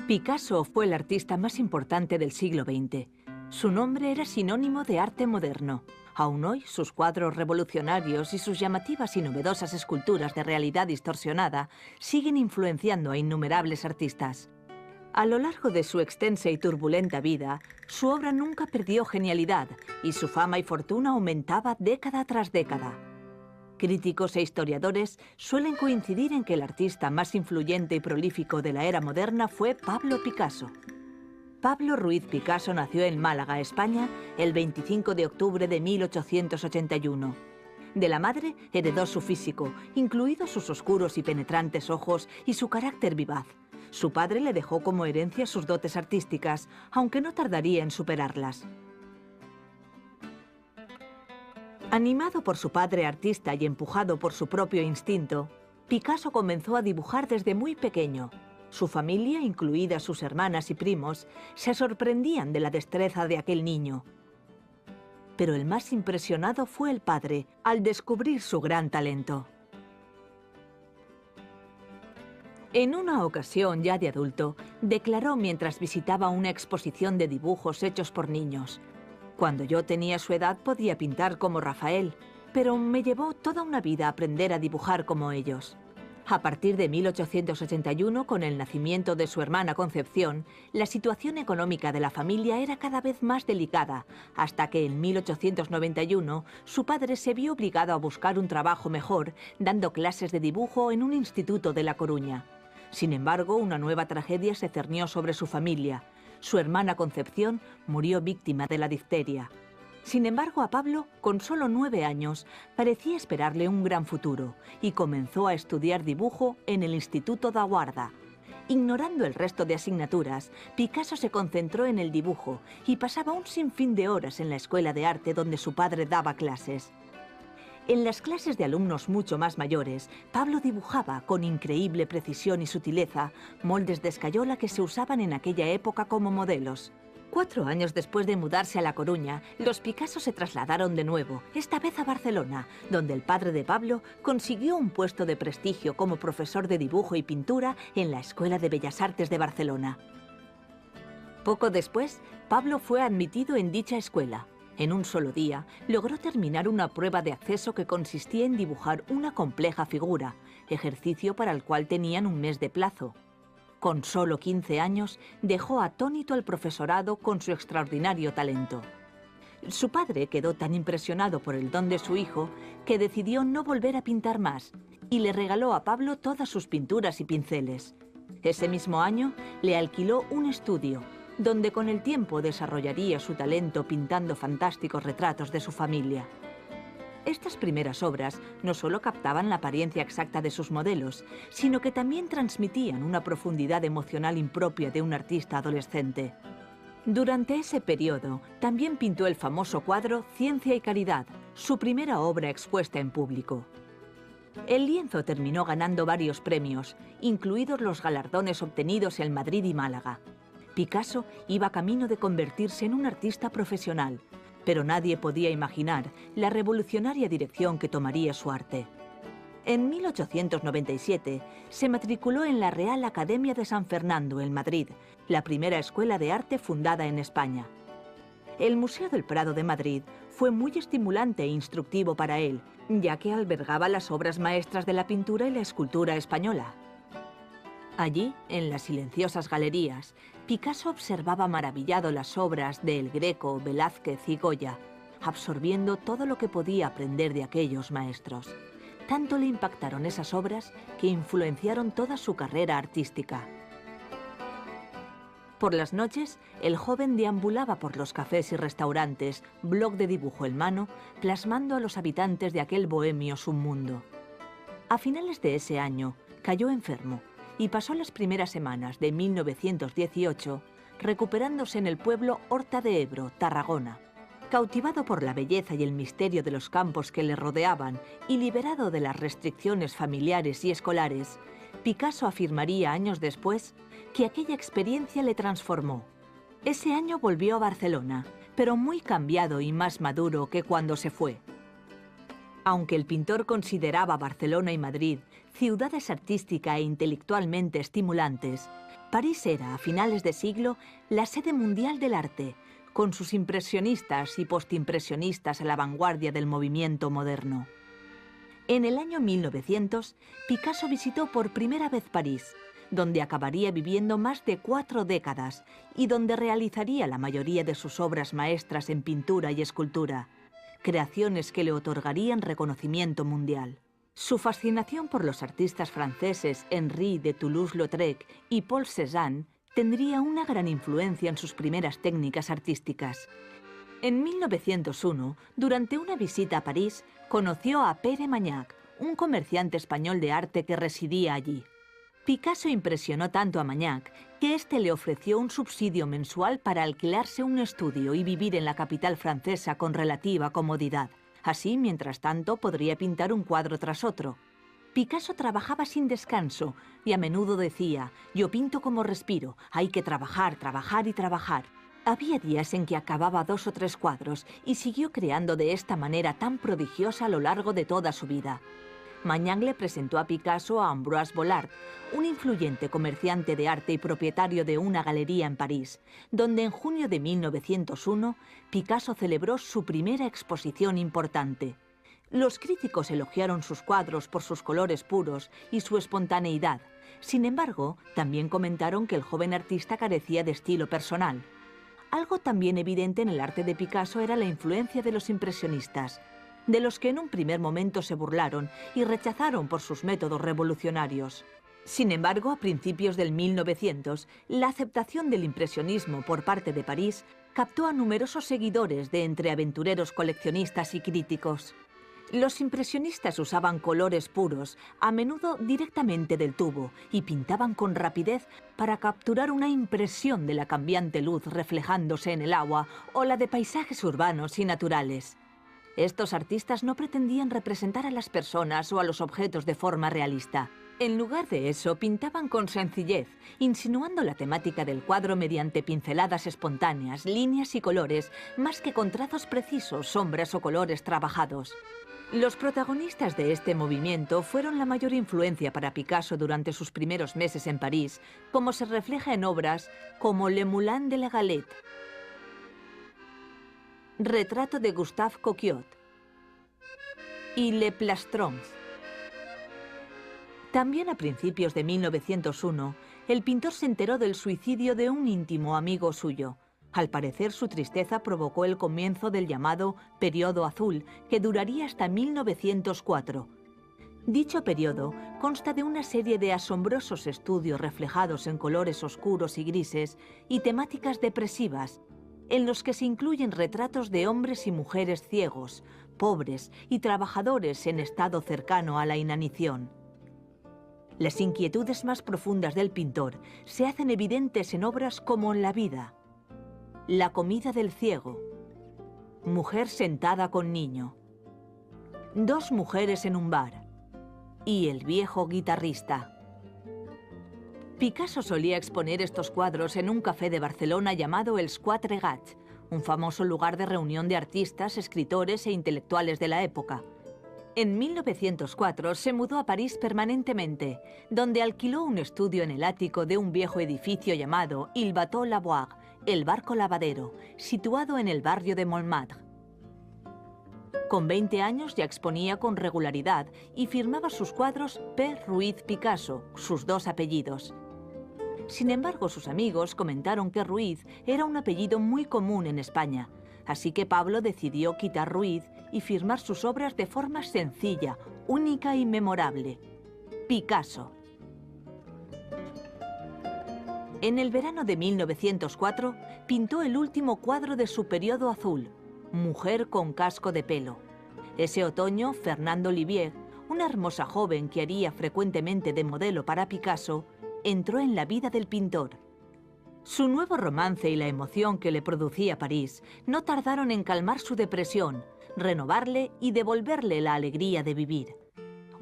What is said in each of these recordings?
Picasso fue el artista más importante del siglo XX. Su nombre era sinónimo de arte moderno. Aún hoy, sus cuadros revolucionarios y sus llamativas y novedosas esculturas de realidad distorsionada siguen influenciando a innumerables artistas. A lo largo de su extensa y turbulenta vida, su obra nunca perdió genialidad y su fama y fortuna aumentaba década tras década. Críticos e historiadores suelen coincidir en que el artista más influyente y prolífico de la era moderna fue Pablo Picasso. Pablo Ruiz Picasso nació en Málaga, España, el 25 de octubre de 1881. De la madre heredó su físico, incluidos sus oscuros y penetrantes ojos y su carácter vivaz. Su padre le dejó como herencia sus dotes artísticas, aunque no tardaría en superarlas. Animado por su padre artista y empujado por su propio instinto, Picasso comenzó a dibujar desde muy pequeño. Su familia, incluidas sus hermanas y primos, se sorprendían de la destreza de aquel niño. Pero el más impresionado fue el padre, al descubrir su gran talento. En una ocasión, ya de adulto, declaró mientras visitaba una exposición de dibujos hechos por niños: «Cuando yo tenía su edad podía pintar como Rafael, pero me llevó toda una vida aprender a dibujar como ellos». A partir de 1881, con el nacimiento de su hermana Concepción, la situación económica de la familia era cada vez más delicada, hasta que en 1891 su padre se vio obligado a buscar un trabajo mejor, dando clases de dibujo en un instituto de La Coruña. Sin embargo, una nueva tragedia se cernió sobre su familia. Su hermana Concepción murió víctima de la difteria. Sin embargo, a Pablo, con solo 9 años, parecía esperarle un gran futuro y comenzó a estudiar dibujo en el Instituto da Guarda. Ignorando el resto de asignaturas, Picasso se concentró en el dibujo y pasaba un sinfín de horas en la escuela de arte donde su padre daba clases. En las clases de alumnos mucho más mayores, Pablo dibujaba con increíble precisión y sutileza moldes de escayola que se usaban en aquella época como modelos. 4 años después de mudarse a La Coruña, los Picasso se trasladaron de nuevo, esta vez a Barcelona, donde el padre de Pablo consiguió un puesto de prestigio como profesor de dibujo y pintura en la Escuela de Bellas Artes de Barcelona. Poco después, Pablo fue admitido en dicha escuela. En un solo día, logró terminar una prueba de acceso que consistía en dibujar una compleja figura, ejercicio para el cual tenían un mes de plazo. Con solo 15 años, dejó atónito al profesorado con su extraordinario talento. Su padre quedó tan impresionado por el don de su hijo que decidió no volver a pintar más y le regaló a Pablo todas sus pinturas y pinceles. Ese mismo año le alquiló un estudio, donde con el tiempo desarrollaría su talento pintando fantásticos retratos de su familia. Estas primeras obras no solo captaban la apariencia exacta de sus modelos, sino que también transmitían una profundidad emocional impropia de un artista adolescente. Durante ese periodo, también pintó el famoso cuadro Ciencia y Caridad, su primera obra expuesta en público. El lienzo terminó ganando varios premios, incluidos los galardones obtenidos en Madrid y Málaga. Picasso iba camino de convertirse en un artista profesional, pero nadie podía imaginar la revolucionaria dirección que tomaría su arte. En 1897 se matriculó en la Real Academia de San Fernando, en Madrid, la primera escuela de arte fundada en España. El Museo del Prado de Madrid fue muy estimulante e instructivo para él, ya que albergaba las obras maestras de la pintura y la escultura española. Allí, en las silenciosas galerías, Picasso observaba maravillado las obras de El Greco, Velázquez y Goya, absorbiendo todo lo que podía aprender de aquellos maestros. Tanto le impactaron esas obras que influenciaron toda su carrera artística. Por las noches, el joven deambulaba por los cafés y restaurantes, bloc de dibujo en mano, plasmando a los habitantes de aquel bohemio submundo. A finales de ese año, cayó enfermo y pasó las primeras semanas de 1918 recuperándose en el pueblo Horta de Ebro, Tarragona. Cautivado por la belleza y el misterio de los campos que le rodeaban y liberado de las restricciones familiares y escolares, Picasso afirmaría años después que aquella experiencia le transformó. Ese año volvió a Barcelona, pero muy cambiado y más maduro que cuando se fue. Aunque el pintor consideraba Barcelona y Madrid ciudades artística e intelectualmente estimulantes, París era, a finales de siglo, la sede mundial del arte, con sus impresionistas y postimpresionistas a la vanguardia del movimiento moderno. En el año 1900, Picasso visitó por primera vez París, donde acabaría viviendo más de 4 décadas y donde realizaría la mayoría de sus obras maestras en pintura y escultura, creaciones que le otorgarían reconocimiento mundial. Su fascinación por los artistas franceses Henri de Toulouse-Lautrec y Paul Cézanne tendría una gran influencia en sus primeras técnicas artísticas. En 1901, durante una visita a París, conoció a Pere Magnac, un comerciante español de arte que residía allí. Picasso impresionó tanto a Magnac que éste le ofreció un subsidio mensual para alquilarse un estudio y vivir en la capital francesa con relativa comodidad. Así, mientras tanto, podría pintar un cuadro tras otro. Picasso trabajaba sin descanso y a menudo decía: «Yo pinto como respiro, hay que trabajar, trabajar y trabajar». Había días en que acababa 2 o 3 cuadros y siguió creando de esta manera tan prodigiosa a lo largo de toda su vida. Magnac le presentó a Picasso a Ambroise Vollard, un influyente comerciante de arte y propietario de una galería en París, donde en junio de 1901 Picasso celebró su primera exposición importante. Los críticos elogiaron sus cuadros por sus colores puros y su espontaneidad. Sin embargo, también comentaron que el joven artista carecía de estilo personal. Algo también evidente en el arte de Picasso era la influencia de los impresionistas, de los que en un primer momento se burlaron y rechazaron por sus métodos revolucionarios. Sin embargo, a principios del 1900, la aceptación del impresionismo por parte de París captó a numerosos seguidores de entre aventureros coleccionistas y críticos. Los impresionistas usaban colores puros, a menudo directamente del tubo, y pintaban con rapidez para capturar una impresión de la cambiante luz reflejándose en el agua o la de paisajes urbanos y naturales. Estos artistas no pretendían representar a las personas o a los objetos de forma realista. En lugar de eso, pintaban con sencillez, insinuando la temática del cuadro mediante pinceladas espontáneas, líneas y colores, más que con trazos precisos, sombras o colores trabajados. Los protagonistas de este movimiento fueron la mayor influencia para Picasso durante sus primeros meses en París, como se refleja en obras como Le Moulin de la Galette, Retrato de Gustave Coquillot y Le Plastron. También a principios de 1901, el pintor se enteró del suicidio de un íntimo amigo suyo. Al parecer, su tristeza provocó el comienzo del llamado Periodo Azul, que duraría hasta 1904. Dicho periodo consta de una serie de asombrosos estudios reflejados en colores oscuros y grises y temáticas depresivas, en los que se incluyen retratos de hombres y mujeres ciegos, pobres y trabajadores en estado cercano a la inanición. Las inquietudes más profundas del pintor se hacen evidentes en obras como La vida, La comida del ciego, Mujer sentada con niño, Dos mujeres en un bar y El viejo guitarrista. Picasso solía exponer estos cuadros en un café de Barcelona llamado Els Quatre Gats, un famoso lugar de reunión de artistas, escritores e intelectuales de la época. En 1904 se mudó a París permanentemente, donde alquiló un estudio en el ático de un viejo edificio llamado Il Bateau Lavoir, el barco lavadero, situado en el barrio de Montmartre. Con 20 años ya exponía con regularidad y firmaba sus cuadros P. Ruiz Picasso, sus 2 apellidos. Sin embargo, sus amigos comentaron que Ruiz era un apellido muy común en España, así que Pablo decidió quitar Ruiz y firmar sus obras de forma sencilla, única y memorable: Picasso. En el verano de 1904 pintó el último cuadro de su periodo azul, Mujer con casco de pelo. Ese otoño, Fernande Olivier, una hermosa joven que haría frecuentemente de modelo para Picasso, entró en la vida del pintor. Su nuevo romance y la emoción que le producía París no tardaron en calmar su depresión, renovarle y devolverle la alegría de vivir.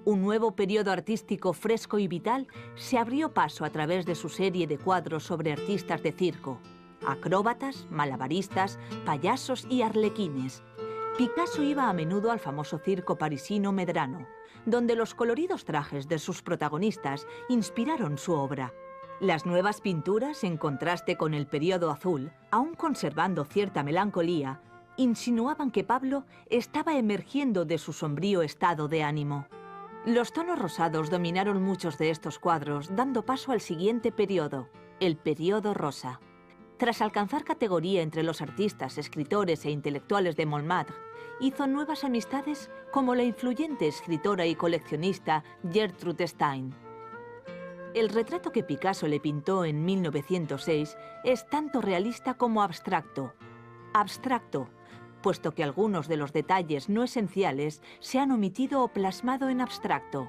Un nuevo periodo artístico fresco y vital se abrió paso a través de su serie de cuadros sobre artistas de circo, acróbatas, malabaristas, payasos y arlequines. Picasso iba a menudo al famoso circo parisino Medrano, donde los coloridos trajes de sus protagonistas inspiraron su obra. Las nuevas pinturas, en contraste con el periodo azul, aún conservando cierta melancolía, insinuaban que Pablo estaba emergiendo de su sombrío estado de ánimo. Los tonos rosados dominaron muchos de estos cuadros, dando paso al siguiente periodo, el periodo rosa. Tras alcanzar categoría entre los artistas, escritores e intelectuales de Montmartre, hizo nuevas amistades como la influyente escritora y coleccionista Gertrude Stein. El retrato que Picasso le pintó en 1906 es tanto realista como abstracto. Abstracto, puesto que algunos de los detalles no esenciales se han omitido o plasmado en abstracto.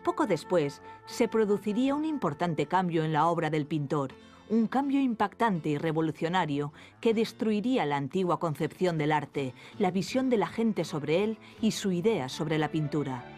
Poco después, se produciría un importante cambio en la obra del pintor, un cambio impactante y revolucionario que destruiría la antigua concepción del arte, la visión de la gente sobre él y su idea sobre la pintura.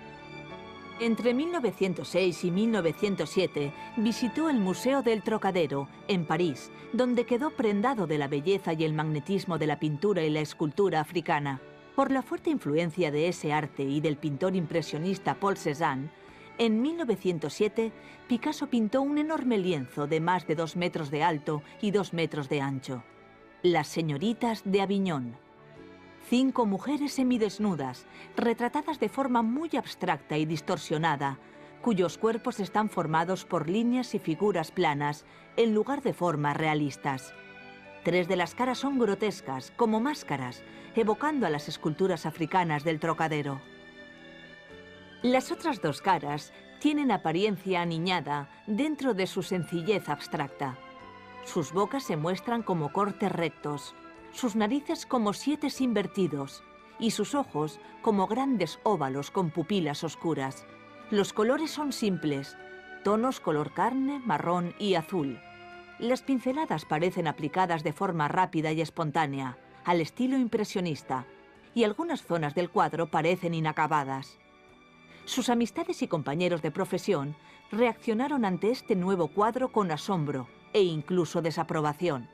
Entre 1906 y 1907 visitó el Museo del Trocadero, en París, donde quedó prendado de la belleza y el magnetismo de la pintura y la escultura africana. Por la fuerte influencia de ese arte y del pintor impresionista Paul Cézanne, en 1907 Picasso pintó un enorme lienzo de más de 2 metros de alto y 2 metros de ancho. Las señoritas de Aviñón. 5 mujeres semidesnudas, retratadas de forma muy abstracta y distorsionada, cuyos cuerpos están formados por líneas y figuras planas, en lugar de formas realistas. 3 de las caras son grotescas, como máscaras, evocando a las esculturas africanas del Trocadero. Las otras 2 caras tienen apariencia aniñada dentro de su sencillez abstracta. Sus bocas se muestran como cortes rectos, sus narices como 7 invertidos y sus ojos como grandes óvalos con pupilas oscuras. Los colores son simples, tonos color carne, marrón y azul. Las pinceladas parecen aplicadas de forma rápida y espontánea, al estilo impresionista, y algunas zonas del cuadro parecen inacabadas. Sus amistades y compañeros de profesión reaccionaron ante este nuevo cuadro con asombro e incluso desaprobación.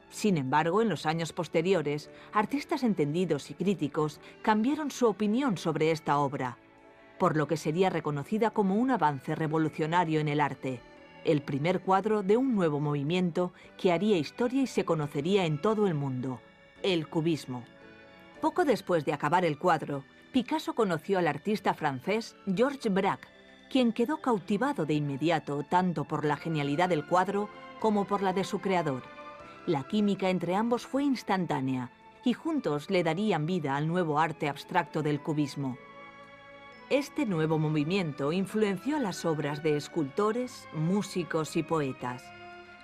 Sin embargo, en los años posteriores, artistas entendidos y críticos cambiaron su opinión sobre esta obra, por lo que sería reconocida como un avance revolucionario en el arte, el primer cuadro de un nuevo movimiento que haría historia y se conocería en todo el mundo, el cubismo. Poco después de acabar el cuadro, Picasso conoció al artista francés Georges Braque, quien quedó cautivado de inmediato tanto por la genialidad del cuadro como por la de su creador. La química entre ambos fue instantánea y juntos le darían vida al nuevo arte abstracto del cubismo. Este nuevo movimiento influenció las obras de escultores, músicos y poetas.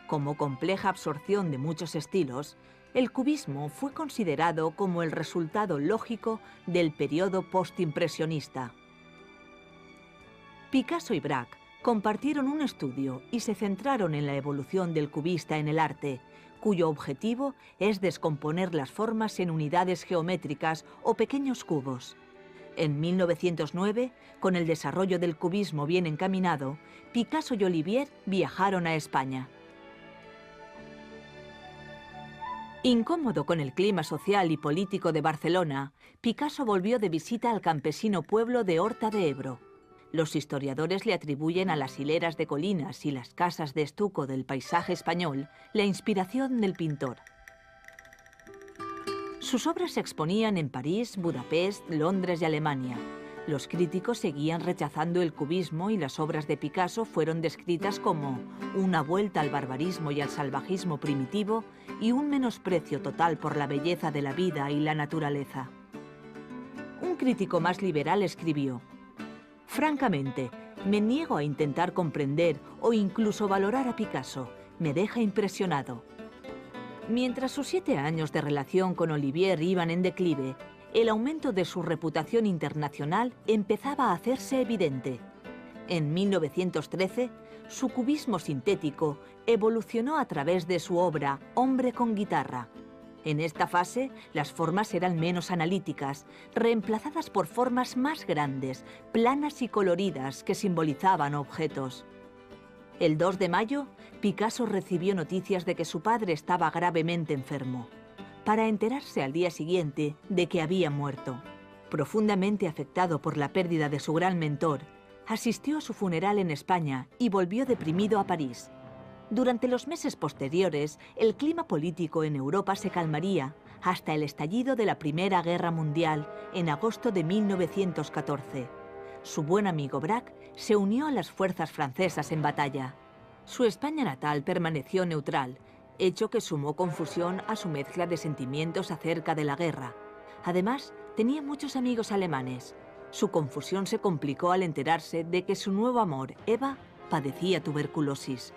Como compleja absorción de muchos estilos, el cubismo fue considerado como el resultado lógico del periodo postimpresionista. Picasso y Braque compartieron un estudio y se centraron en la evolución del cubista en el arte, cuyo objetivo es descomponer las formas en unidades geométricas o pequeños cubos. En 1909, con el desarrollo del cubismo bien encaminado, Picasso y Olivier viajaron a España. Incómodo con el clima social y político de Barcelona, Picasso volvió de visita al campesino pueblo de Horta de Ebro. Los historiadores le atribuyen a las hileras de colinas y las casas de estuco del paisaje español la inspiración del pintor. Sus obras se exponían en París, Budapest, Londres y Alemania. Los críticos seguían rechazando el cubismo y las obras de Picasso fueron descritas como una vuelta al barbarismo y al salvajismo primitivo y un menosprecio total por la belleza de la vida y la naturaleza. Un crítico más liberal escribió: «Francamente, me niego a intentar comprender o incluso valorar a Picasso. Me deja impresionado». Mientras sus 7 años de relación con Olivier iban en declive, el aumento de su reputación internacional empezaba a hacerse evidente. En 1913, su cubismo sintético evolucionó a través de su obra Hombre con guitarra. En esta fase, las formas eran menos analíticas, reemplazadas por formas más grandes, planas y coloridas que simbolizaban objetos. El 2 de mayo, Picasso recibió noticias de que su padre estaba gravemente enfermo, para enterarse al día siguiente de que había muerto. Profundamente afectado por la pérdida de su gran mentor, Asistió a su funeral en España y volvió deprimido a París. Durante los meses posteriores, el clima político en Europa se calmaría hasta el estallido de la Primera Guerra Mundial en agosto de 1914. Su buen amigo Braque se unió a las fuerzas francesas en batalla. Su España natal permaneció neutral, hecho que sumó confusión a su mezcla de sentimientos acerca de la guerra. Además, tenía muchos amigos alemanes. Su confusión se complicó al enterarse de que su nuevo amor, Eva, padecía tuberculosis.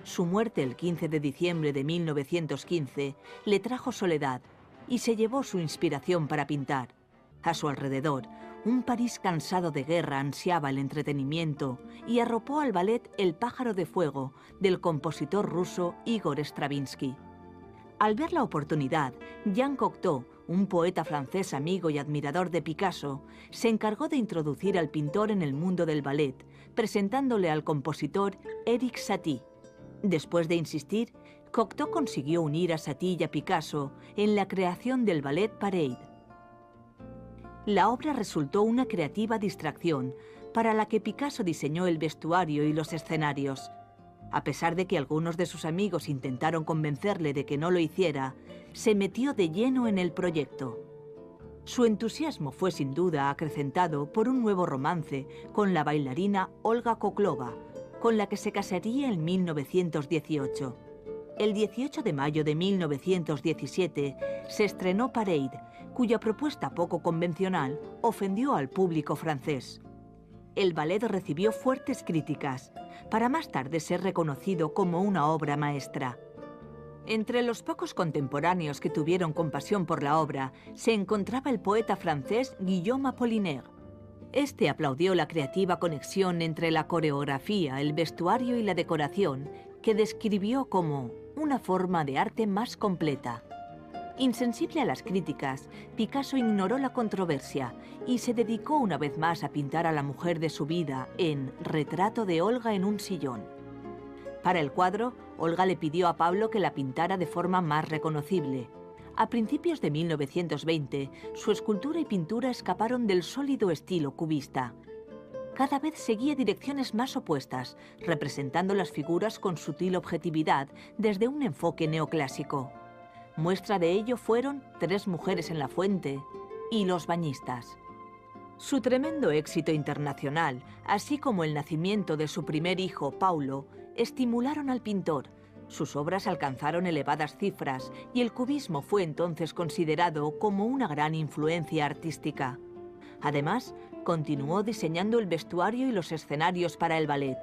Su muerte el 15 de diciembre de 1915 le trajo soledad y se llevó su inspiración para pintar. A su alrededor, un París cansado de guerra ansiaba el entretenimiento y arropó al ballet El pájaro de fuego del compositor ruso Igor Stravinsky. Al ver la oportunidad, Jean Cocteau, un poeta francés amigo y admirador de Picasso, se encargó de introducir al pintor en el mundo del ballet, presentándole al compositor Éric Satie. Después de insistir, Cocteau consiguió unir a Satie y a Picasso en la creación del ballet Parade. La obra resultó una creativa distracción para la que Picasso diseñó el vestuario y los escenarios. A pesar de que algunos de sus amigos intentaron convencerle de que no lo hiciera, se metió de lleno en el proyecto. Su entusiasmo fue sin duda acrecentado por un nuevo romance con la bailarina Olga Koklova, con la que se casaría en 1918. El 18 de mayo de 1917 se estrenó Parade, cuya propuesta poco convencional ofendió al público francés. El ballet recibió fuertes críticas, para más tarde ser reconocido como una obra maestra. Entre los pocos contemporáneos que tuvieron compasión por la obra se encontraba el poeta francés Guillaume Apollinaire. Este aplaudió la creativa conexión entre la coreografía, el vestuario y la decoración, que describió como una forma de arte más completa. Insensible a las críticas, Picasso ignoró la controversia y se dedicó una vez más a pintar a la mujer de su vida en Retrato de Olga en un sillón. Para el cuadro, Olga le pidió a Pablo que la pintara de forma más reconocible. A principios de 1920, su escultura y pintura escaparon del sólido estilo cubista. Cada vez seguía direcciones más opuestas, representando las figuras con sutil objetividad desde un enfoque neoclásico. Muestra de ello fueron Tres mujeres en la fuente y Los bañistas. Su tremendo éxito internacional, así como el nacimiento de su primer hijo, Paulo, estimularon al pintor. Sus obras alcanzaron elevadas cifras y el cubismo fue entonces considerado como una gran influencia artística. Además, continuó diseñando el vestuario y los escenarios para el ballet.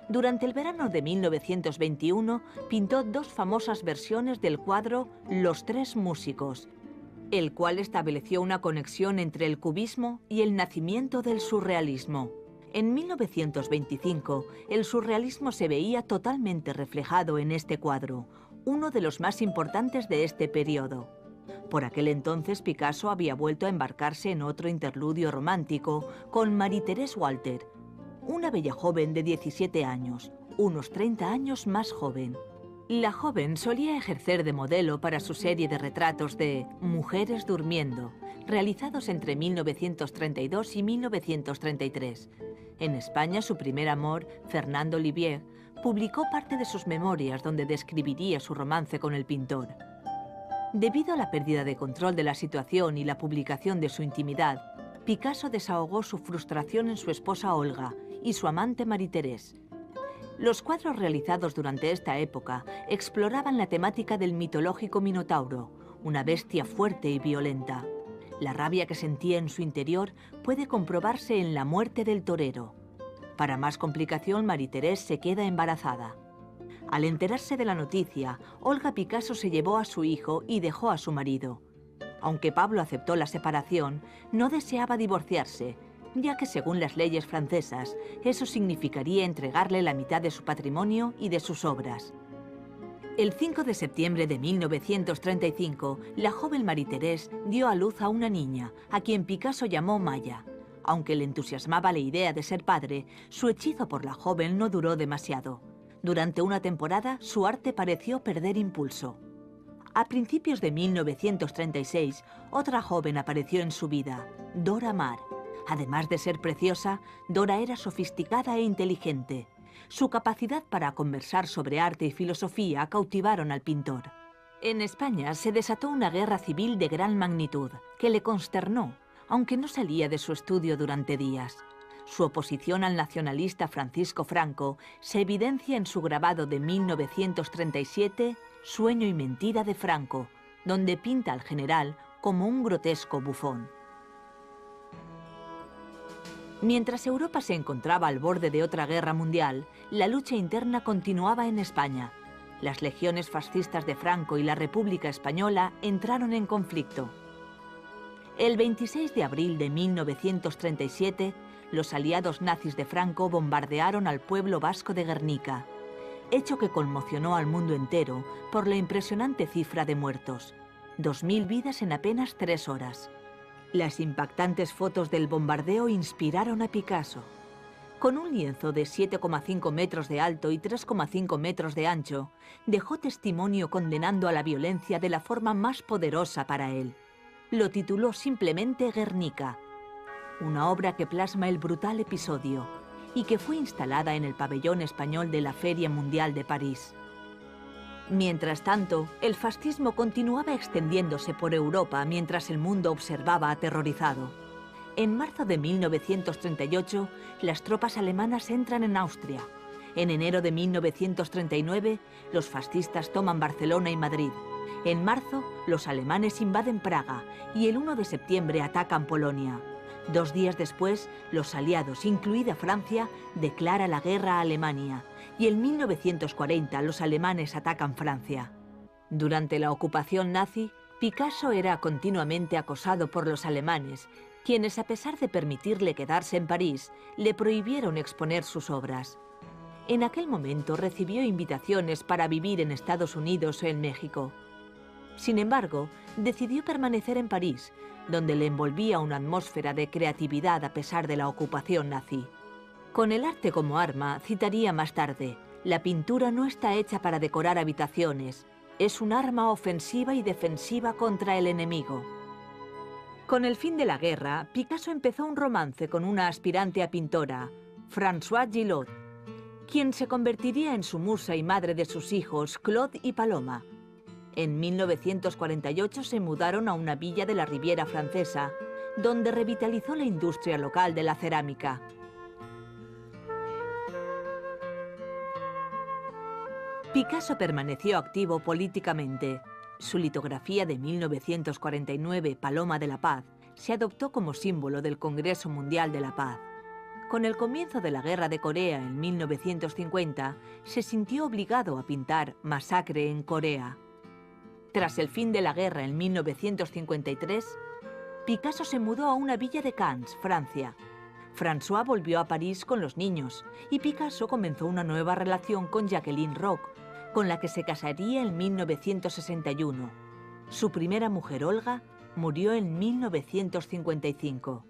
Durante el verano de 1921 pintó dos famosas versiones del cuadro Los tres músicos, el cual estableció una conexión entre el cubismo y el nacimiento del surrealismo. En 1925, el surrealismo se veía totalmente reflejado en este cuadro, uno de los más importantes de este periodo. Por aquel entonces, Picasso había vuelto a embarcarse en otro interludio romántico con Marie-Thérèse Walter, una bella joven de 17 años, unos 30 años más joven. La joven solía ejercer de modelo para su serie de retratos de Mujeres durmiendo, realizados entre 1932 y 1933. En España, su primer amor, Fernando Olivier, publicó parte de sus memorias donde describiría su romance con el pintor. Debido a la pérdida de control de la situación y la publicación de su intimidad, Picasso desahogó su frustración en su esposa Olga y su amante Marie-Thérèse. Los cuadros realizados durante esta época exploraban la temática del mitológico Minotauro, una bestia fuerte y violenta. La rabia que sentía en su interior puede comprobarse en la muerte del torero. Para más complicación, Marie-Thérèse se queda embarazada. Al enterarse de la noticia, Olga Picasso se llevó a su hijo y dejó a su marido. Aunque Pablo aceptó la separación, no deseaba divorciarse, ya que según las leyes francesas, eso significaría entregarle la mitad de su patrimonio y de sus obras. El 5 de septiembre de 1935, la joven Marie-Thérèse dio a luz a una niña, a quien Picasso llamó Maya. Aunque le entusiasmaba la idea de ser padre, su hechizo por la joven no duró demasiado. Durante una temporada, su arte pareció perder impulso. A principios de 1936, otra joven apareció en su vida, Dora Maar. Además de ser preciosa, Dora era sofisticada e inteligente. Su capacidad para conversar sobre arte y filosofía cautivaron al pintor. En España se desató una guerra civil de gran magnitud, que le consternó, aunque no salía de su estudio durante días. Su oposición al nacionalista Francisco Franco se evidencia en su grabado de 1937, Sueño y mentira de Franco, donde pinta al general como un grotesco bufón. Mientras Europa se encontraba al borde de otra guerra mundial, la lucha interna continuaba en España. Las legiones fascistas de Franco y la República Española entraron en conflicto. El 26 de abril de 1937, los aliados nazis de Franco bombardearon al pueblo vasco de Guernica, hecho que conmocionó al mundo entero por la impresionante cifra de muertos: 2000 vidas en apenas 3 horas. Las impactantes fotos del bombardeo inspiraron a Picasso. Con un lienzo de 7,5 metros de alto y 3,5 metros de ancho, dejó testimonio condenando a la violencia de la forma más poderosa para él. Lo tituló simplemente Guernica, una obra que plasma el brutal episodio y que fue instalada en el pabellón español de la Feria Mundial de París. Mientras tanto, el fascismo continuaba extendiéndose por Europa mientras el mundo observaba aterrorizado. En marzo de 1938, las tropas alemanas entran en Austria. En enero de 1939, los fascistas toman Barcelona y Madrid. En marzo, los alemanes invaden Praga y el 1 de septiembre atacan Polonia. 2 días después, los aliados, incluida Francia, declara la guerra a Alemania. Y en 1940 los alemanes atacan Francia. Durante la ocupación nazi, Picasso era continuamente acosado por los alemanes, quienes, a pesar de permitirle quedarse en París, le prohibieron exponer sus obras. En aquel momento recibió invitaciones para vivir en Estados Unidos o en México. Sin embargo, decidió permanecer en París, donde le envolvía una atmósfera de creatividad a pesar de la ocupación nazi. Con el arte como arma, citaría más tarde: la pintura no está hecha para decorar habitaciones, es un arma ofensiva y defensiva contra el enemigo. Con el fin de la guerra, Picasso empezó un romance con una aspirante a pintora, Françoise Gillot, quien se convertiría en su musa y madre de sus hijos, Claude y Paloma. En 1948 se mudaron a una villa de la Riviera Francesa, donde revitalizó la industria local de la cerámica. Picasso permaneció activo políticamente. Su litografía de 1949, Paloma de la Paz, se adoptó como símbolo del Congreso Mundial de la Paz. Con el comienzo de la Guerra de Corea en 1950, se sintió obligado a pintar Masacre en Corea. Tras el fin de la guerra en 1953, Picasso se mudó a una villa de Cannes, Francia. François volvió a París con los niños y Picasso comenzó una nueva relación con Jacqueline Roch, con la que se casaría en 1961. Su primera mujer, Olga, murió en 1955.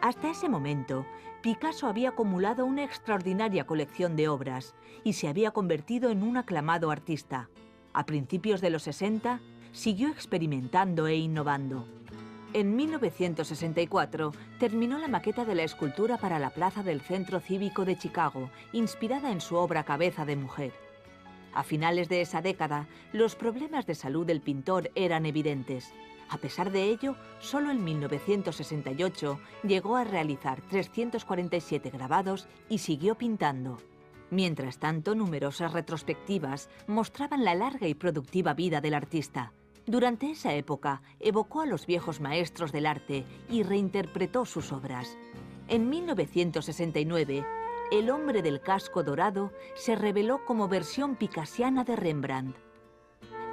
Hasta ese momento, Picasso había acumulado una extraordinaria colección de obras y se había convertido en un aclamado artista. A principios de los 60, siguió experimentando e innovando. En 1964, terminó la maqueta de la escultura para la plaza del Centro Cívico de Chicago, inspirada en su obra Cabeza de mujer. A finales de esa década, los problemas de salud del pintor eran evidentes. A pesar de ello, solo en 1968 llegó a realizar 347 grabados y siguió pintando. Mientras tanto, numerosas retrospectivas mostraban la larga y productiva vida del artista. Durante esa época, evocó a los viejos maestros del arte y reinterpretó sus obras. En 1969, El hombre del casco dorado se reveló como versión picasiana de Rembrandt.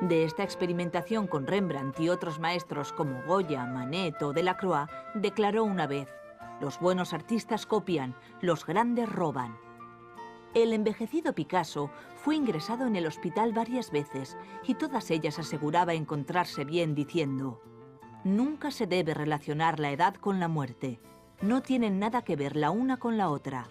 De esta experimentación con Rembrandt y otros maestros como Goya, Manet o Delacroix, declaró una vez: «Los buenos artistas copian, los grandes roban». El envejecido Picasso fue ingresado en el hospital varias veces y todas ellas aseguraba encontrarse bien diciendo: «Nunca se debe relacionar la edad con la muerte. No tienen nada que ver la una con la otra».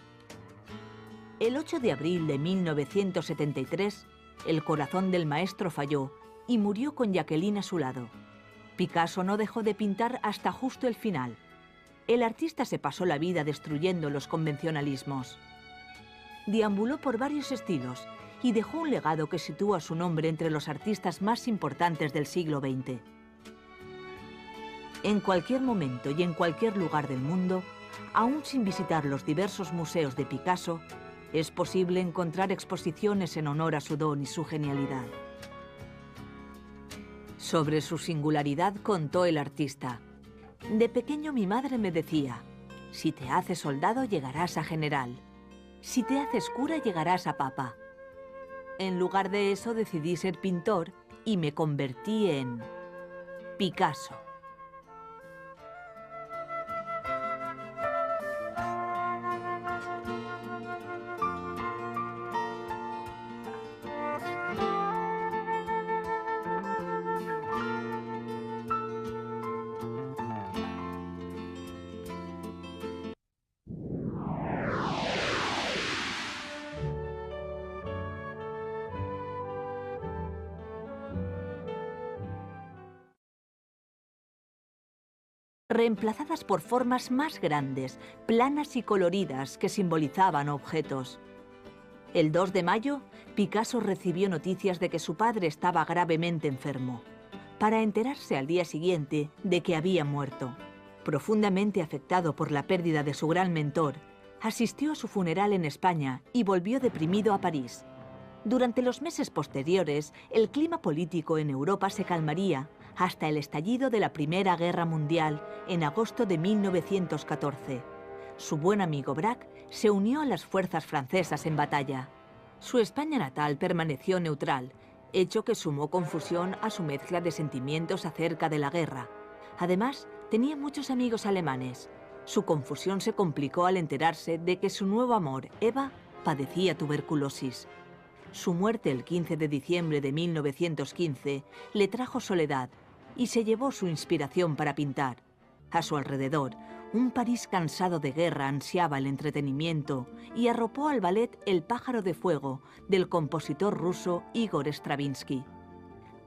El 8 de abril de 1973, el corazón del maestro falló y murió con Jacqueline a su lado. Picasso no dejó de pintar hasta justo el final. el artista se pasó la vida destruyendo los convencionalismos. Deambuló por varios estilos y dejó un legado que sitúa su nombre entre los artistas más importantes del siglo XX. En cualquier momento y en cualquier lugar del mundo, aún sin visitar los diversos museos de Picasso, es posible encontrar exposiciones en honor a su don y su genialidad. Sobre su singularidad contó el artista: de pequeño mi madre me decía, si te haces soldado llegarás a general, si te haces cura llegarás a papa. En lugar de eso decidí ser pintor y me convertí en Picasso. Reemplazadas por formas más grandes, planas y coloridas que simbolizaban objetos. El 2 de mayo, Picasso recibió noticias de que su padre estaba gravemente enfermo, para enterarse al día siguiente de que había muerto. Profundamente afectado por la pérdida de su gran mentor, asistió a su funeral en España y volvió deprimido a París. Durante los meses posteriores, el clima político en Europa se calmaría hasta el estallido de la Primera Guerra Mundial en agosto de 1914. Su buen amigo Braque se unió a las fuerzas francesas en batalla. Su España natal permaneció neutral, hecho que sumó confusión a su mezcla de sentimientos acerca de la guerra. Además, tenía muchos amigos alemanes. Su confusión se complicó al enterarse de que su nuevo amor, Eva, padecía tuberculosis. Su muerte el 15 de diciembre de 1915 le trajo soledad y se llevó su inspiración para pintar. A su alrededor, un París cansado de guerra ansiaba el entretenimiento y arropó al ballet El pájaro de fuego del compositor ruso Igor Stravinsky.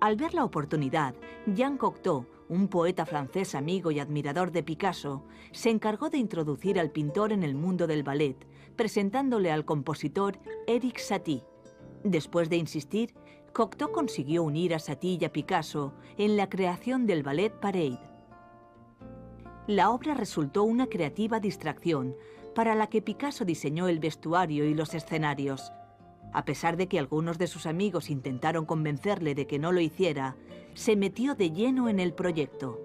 Al ver la oportunidad, Jean Cocteau, un poeta francés amigo y admirador de Picasso, se encargó de introducir al pintor en el mundo del ballet, presentándole al compositor Erik Satie. Después de insistir, Cocteau consiguió unir a Satie y a Picasso en la creación del ballet Parade. La obra resultó una creativa distracción para la que Picasso diseñó el vestuario y los escenarios. A pesar de que algunos de sus amigos intentaron convencerle de que no lo hiciera, se metió de lleno en el proyecto.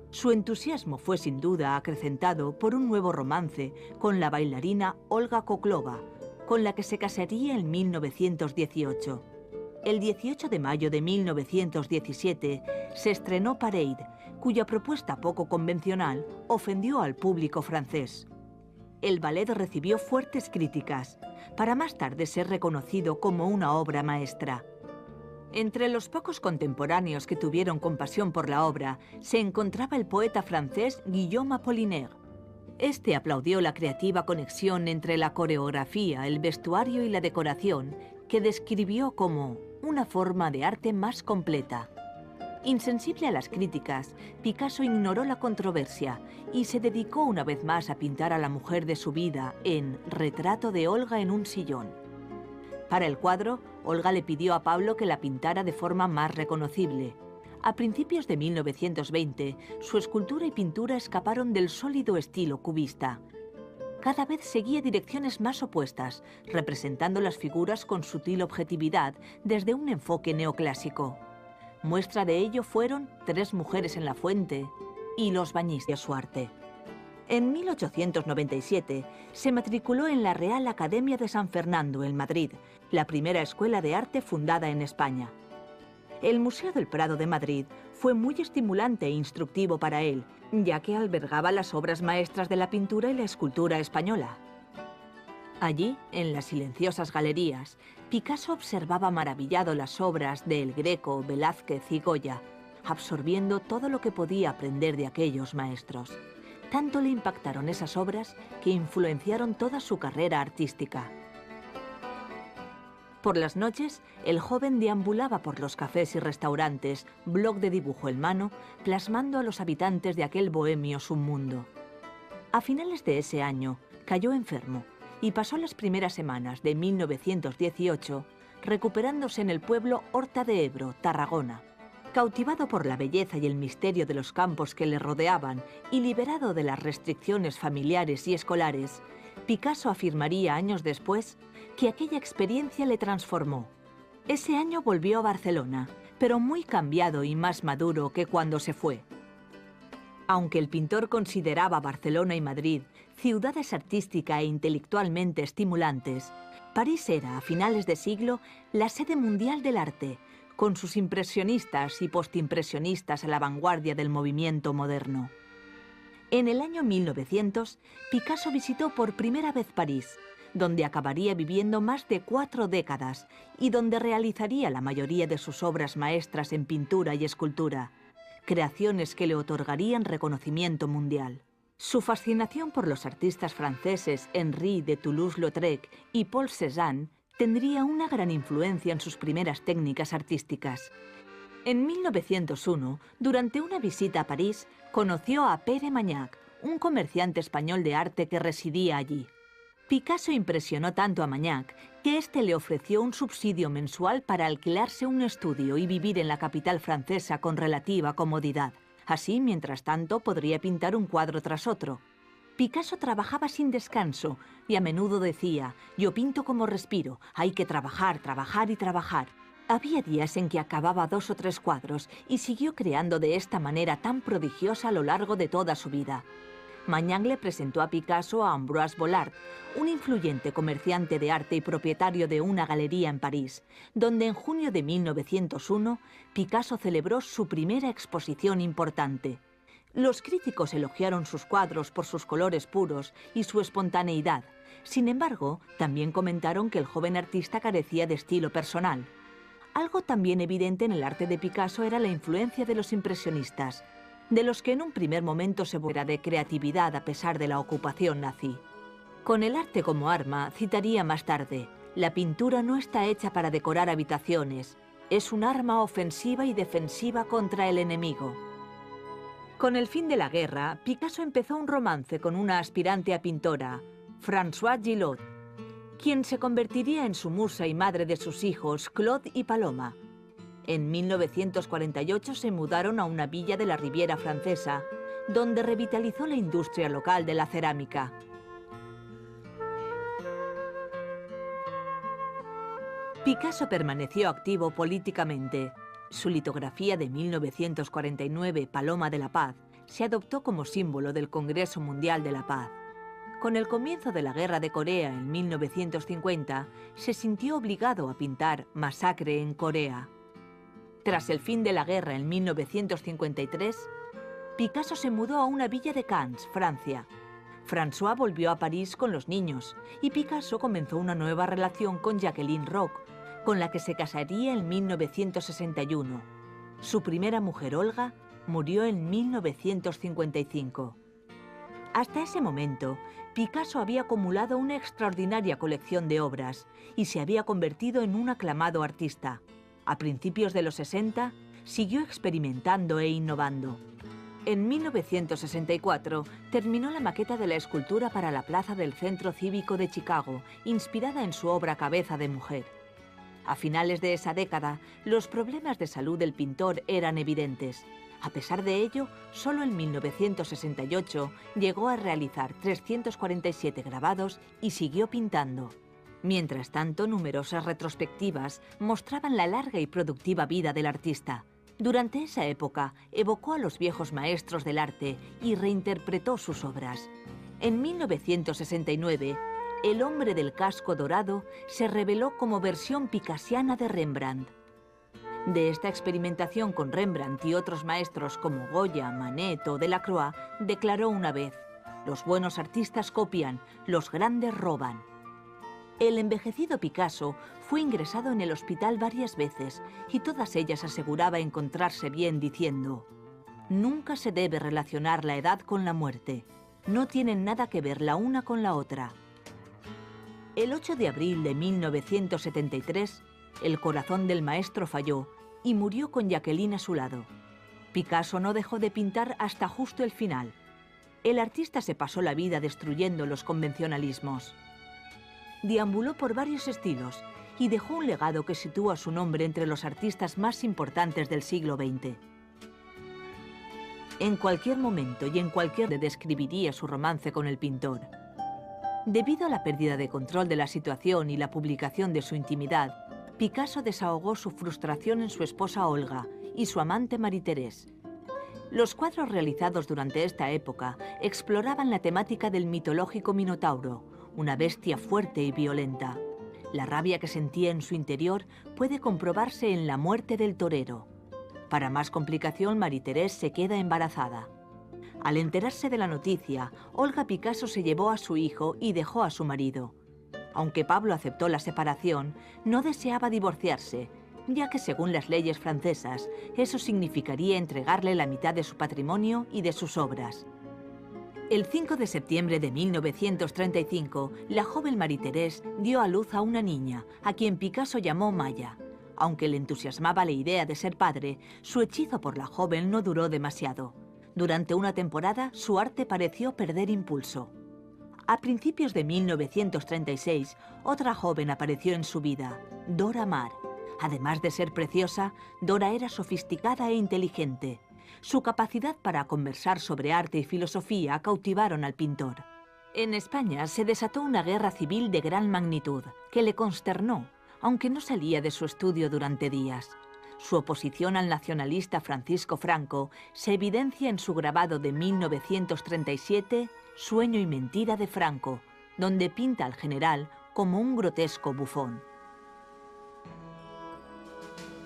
Su entusiasmo fue sin duda acrecentado por un nuevo romance con la bailarina Olga Koklova, con la que se casaría en 1918. El 18 de mayo de 1917 se estrenó Parade, cuya propuesta poco convencional ofendió al público francés. El ballet recibió fuertes críticas, para más tarde ser reconocido como una obra maestra. Entre los pocos contemporáneos que tuvieron compasión por la obra se encontraba el poeta francés Guillaume Apollinaire. Este aplaudió la creativa conexión entre la coreografía, el vestuario y la decoración, que describió como una forma de arte más completa. Insensible a las críticas, Picasso ignoró la controversia y se dedicó una vez más a pintar a la mujer de su vida en Retrato de Olga en un sillón. Para el cuadro, Olga le pidió a Pablo que la pintara de forma más reconocible. A principios de 1920, su escultura y pintura escaparon del sólido estilo cubista. Cada vez seguía direcciones más opuestas, representando las figuras con sutil objetividad desde un enfoque neoclásico. Muestra de ello fueron Tres mujeres en la fuente y Los bañistas de su arte. En 1897 se matriculó en la Real Academia de San Fernando, en Madrid, la primera escuela de arte fundada en España. El Museo del Prado de Madrid fue muy estimulante e instructivo para él, ya que albergaba las obras maestras de la pintura y la escultura española. Allí, en las silenciosas galerías, Picasso observaba maravillado las obras de El Greco, Velázquez y Goya, absorbiendo todo lo que podía aprender de aquellos maestros. Tanto le impactaron esas obras que influenciaron toda su carrera artística. Por las noches, el joven deambulaba por los cafés y restaurantes, bloc de dibujo en mano, plasmando a los habitantes de aquel bohemio submundo. A finales de ese año, cayó enfermo y pasó las primeras semanas de 1918 recuperándose en el pueblo Horta de Ebro, Tarragona. Cautivado por la belleza y el misterio de los campos que le rodeaban y liberado de las restricciones familiares y escolares, Picasso afirmaría años después que aquella experiencia le transformó. Ese año volvió a Barcelona, pero muy cambiado y más maduro que cuando se fue. Aunque el pintor consideraba Barcelona y Madrid ciudades artística e intelectualmente estimulantes, París era, a finales de siglo, la sede mundial del arte, con sus impresionistas y postimpresionistas a la vanguardia del movimiento moderno. En el año 1900, Picasso visitó por primera vez París, donde acabaría viviendo más de 4 décadas y donde realizaría la mayoría de sus obras maestras en pintura y escultura, creaciones que le otorgarían reconocimiento mundial. Su fascinación por los artistas franceses Henri de Toulouse-Lautrec y Paul Cézanne tendría una gran influencia en sus primeras técnicas artísticas. En 1901, durante una visita a París, conoció a Pere Magnac, un comerciante español de arte que residía allí. Picasso impresionó tanto a Magnac que éste le ofreció un subsidio mensual para alquilarse un estudio y vivir en la capital francesa con relativa comodidad. Así, mientras tanto, podría pintar un cuadro tras otro. Picasso trabajaba sin descanso y a menudo decía: «Yo pinto como respiro, hay que trabajar, trabajar y trabajar». Había días en que acababa 2 o 3 cuadros y siguió creando de esta manera tan prodigiosa a lo largo de toda su vida. Magnac le presentó a Picasso a Ambroise Vollard, un influyente comerciante de arte y propietario de una galería en París, donde en junio de 1901 Picasso celebró su primera exposición importante. Los críticos elogiaron sus cuadros por sus colores puros y su espontaneidad. Sin embargo, también comentaron que el joven artista carecía de estilo personal. Algo también evidente en el arte de Picasso era la influencia de los impresionistas, de los que en un primer momento se volviera de creatividad a pesar de la ocupación nazi. Con el arte como arma, citaría más tarde: «La pintura no está hecha para decorar habitaciones, es un arma ofensiva y defensiva contra el enemigo». Con el fin de la guerra, Picasso empezó un romance con una aspirante a pintora, Françoise Gillot, quien se convertiría en su musa y madre de sus hijos, Claude y Paloma. En 1948 se mudaron a una villa de la Riviera Francesa, donde revitalizó la industria local de la cerámica. Picasso permaneció activo políticamente. Su litografía de 1949, Paloma de la Paz, se adoptó como símbolo del Congreso Mundial de la Paz. Con el comienzo de la Guerra de Corea en 1950, se sintió obligado a pintar Masacre en Corea. Tras el fin de la guerra en 1953, Picasso se mudó a una villa de Cannes, Francia. François volvió a París con los niños y Picasso comenzó una nueva relación con Jacqueline Roch, con la que se casaría en 1961. Su primera mujer, Olga, murió en 1955. Hasta ese momento, Picasso había acumulado una extraordinaria colección de obras y se había convertido en un aclamado artista. A principios de los 60, siguió experimentando e innovando. En 1964, terminó la maqueta de la escultura para la plaza del Centro Cívico de Chicago, inspirada en su obra Cabeza de mujer. A finales de esa década, los problemas de salud del pintor eran evidentes. A pesar de ello, solo en 1968 llegó a realizar 347 grabados y siguió pintando. Mientras tanto, numerosas retrospectivas mostraban la larga y productiva vida del artista. Durante esa época, evocó a los viejos maestros del arte y reinterpretó sus obras. En 1969, El hombre del casco dorado se reveló como versión picassiana de Rembrandt. De esta experimentación con Rembrandt y otros maestros como Goya, Manet o Delacroix, declaró una vez: «Los buenos artistas copian, los grandes roban». El envejecido Picasso fue ingresado en el hospital varias veces y todas ellas aseguraba encontrarse bien diciendo: «Nunca se debe relacionar la edad con la muerte. No tienen nada que ver la una con la otra». El 8 de abril de 1973, el corazón del maestro falló y murió con Jacqueline a su lado. Picasso no dejó de pintar hasta justo el final. El artista se pasó la vida destruyendo los convencionalismos. Deambuló por varios estilos y dejó un legado que sitúa su nombre entre los artistas más importantes del siglo XX. En cualquier momento y en cualquier describiría su romance con el pintor. Debido a la pérdida de control de la situación y la publicación de su intimidad, Picasso desahogó su frustración en su esposa Olga y su amante Marie-Thérèse. Los cuadros realizados durante esta época exploraban la temática del mitológico Minotauro, una bestia fuerte y violenta. La rabia que sentía en su interior puede comprobarse en la muerte del torero. Para más complicación, Marie-Thérèse se queda embarazada. Al enterarse de la noticia, Olga Picasso se llevó a su hijo y dejó a su marido. Aunque Pablo aceptó la separación, no deseaba divorciarse, ya que según las leyes francesas, eso significaría entregarle la mitad de su patrimonio y de sus obras. El 5 de septiembre de 1935, la joven Marie-Thérèse dio a luz a una niña, a quien Picasso llamó Maya. Aunque le entusiasmaba la idea de ser padre, su hechizo por la joven no duró demasiado. Durante una temporada, su arte pareció perder impulso. A principios de 1936, otra joven apareció en su vida, Dora Maar. Además de ser preciosa, Dora era sofisticada e inteligente. Su capacidad para conversar sobre arte y filosofía cautivaron al pintor. En España se desató una guerra civil de gran magnitud, que le consternó, aunque no salía de su estudio durante días. Su oposición al nacionalista Francisco Franco se evidencia en su grabado de 1937, Sueño y mentira de Franco, donde pinta al general como un grotesco bufón.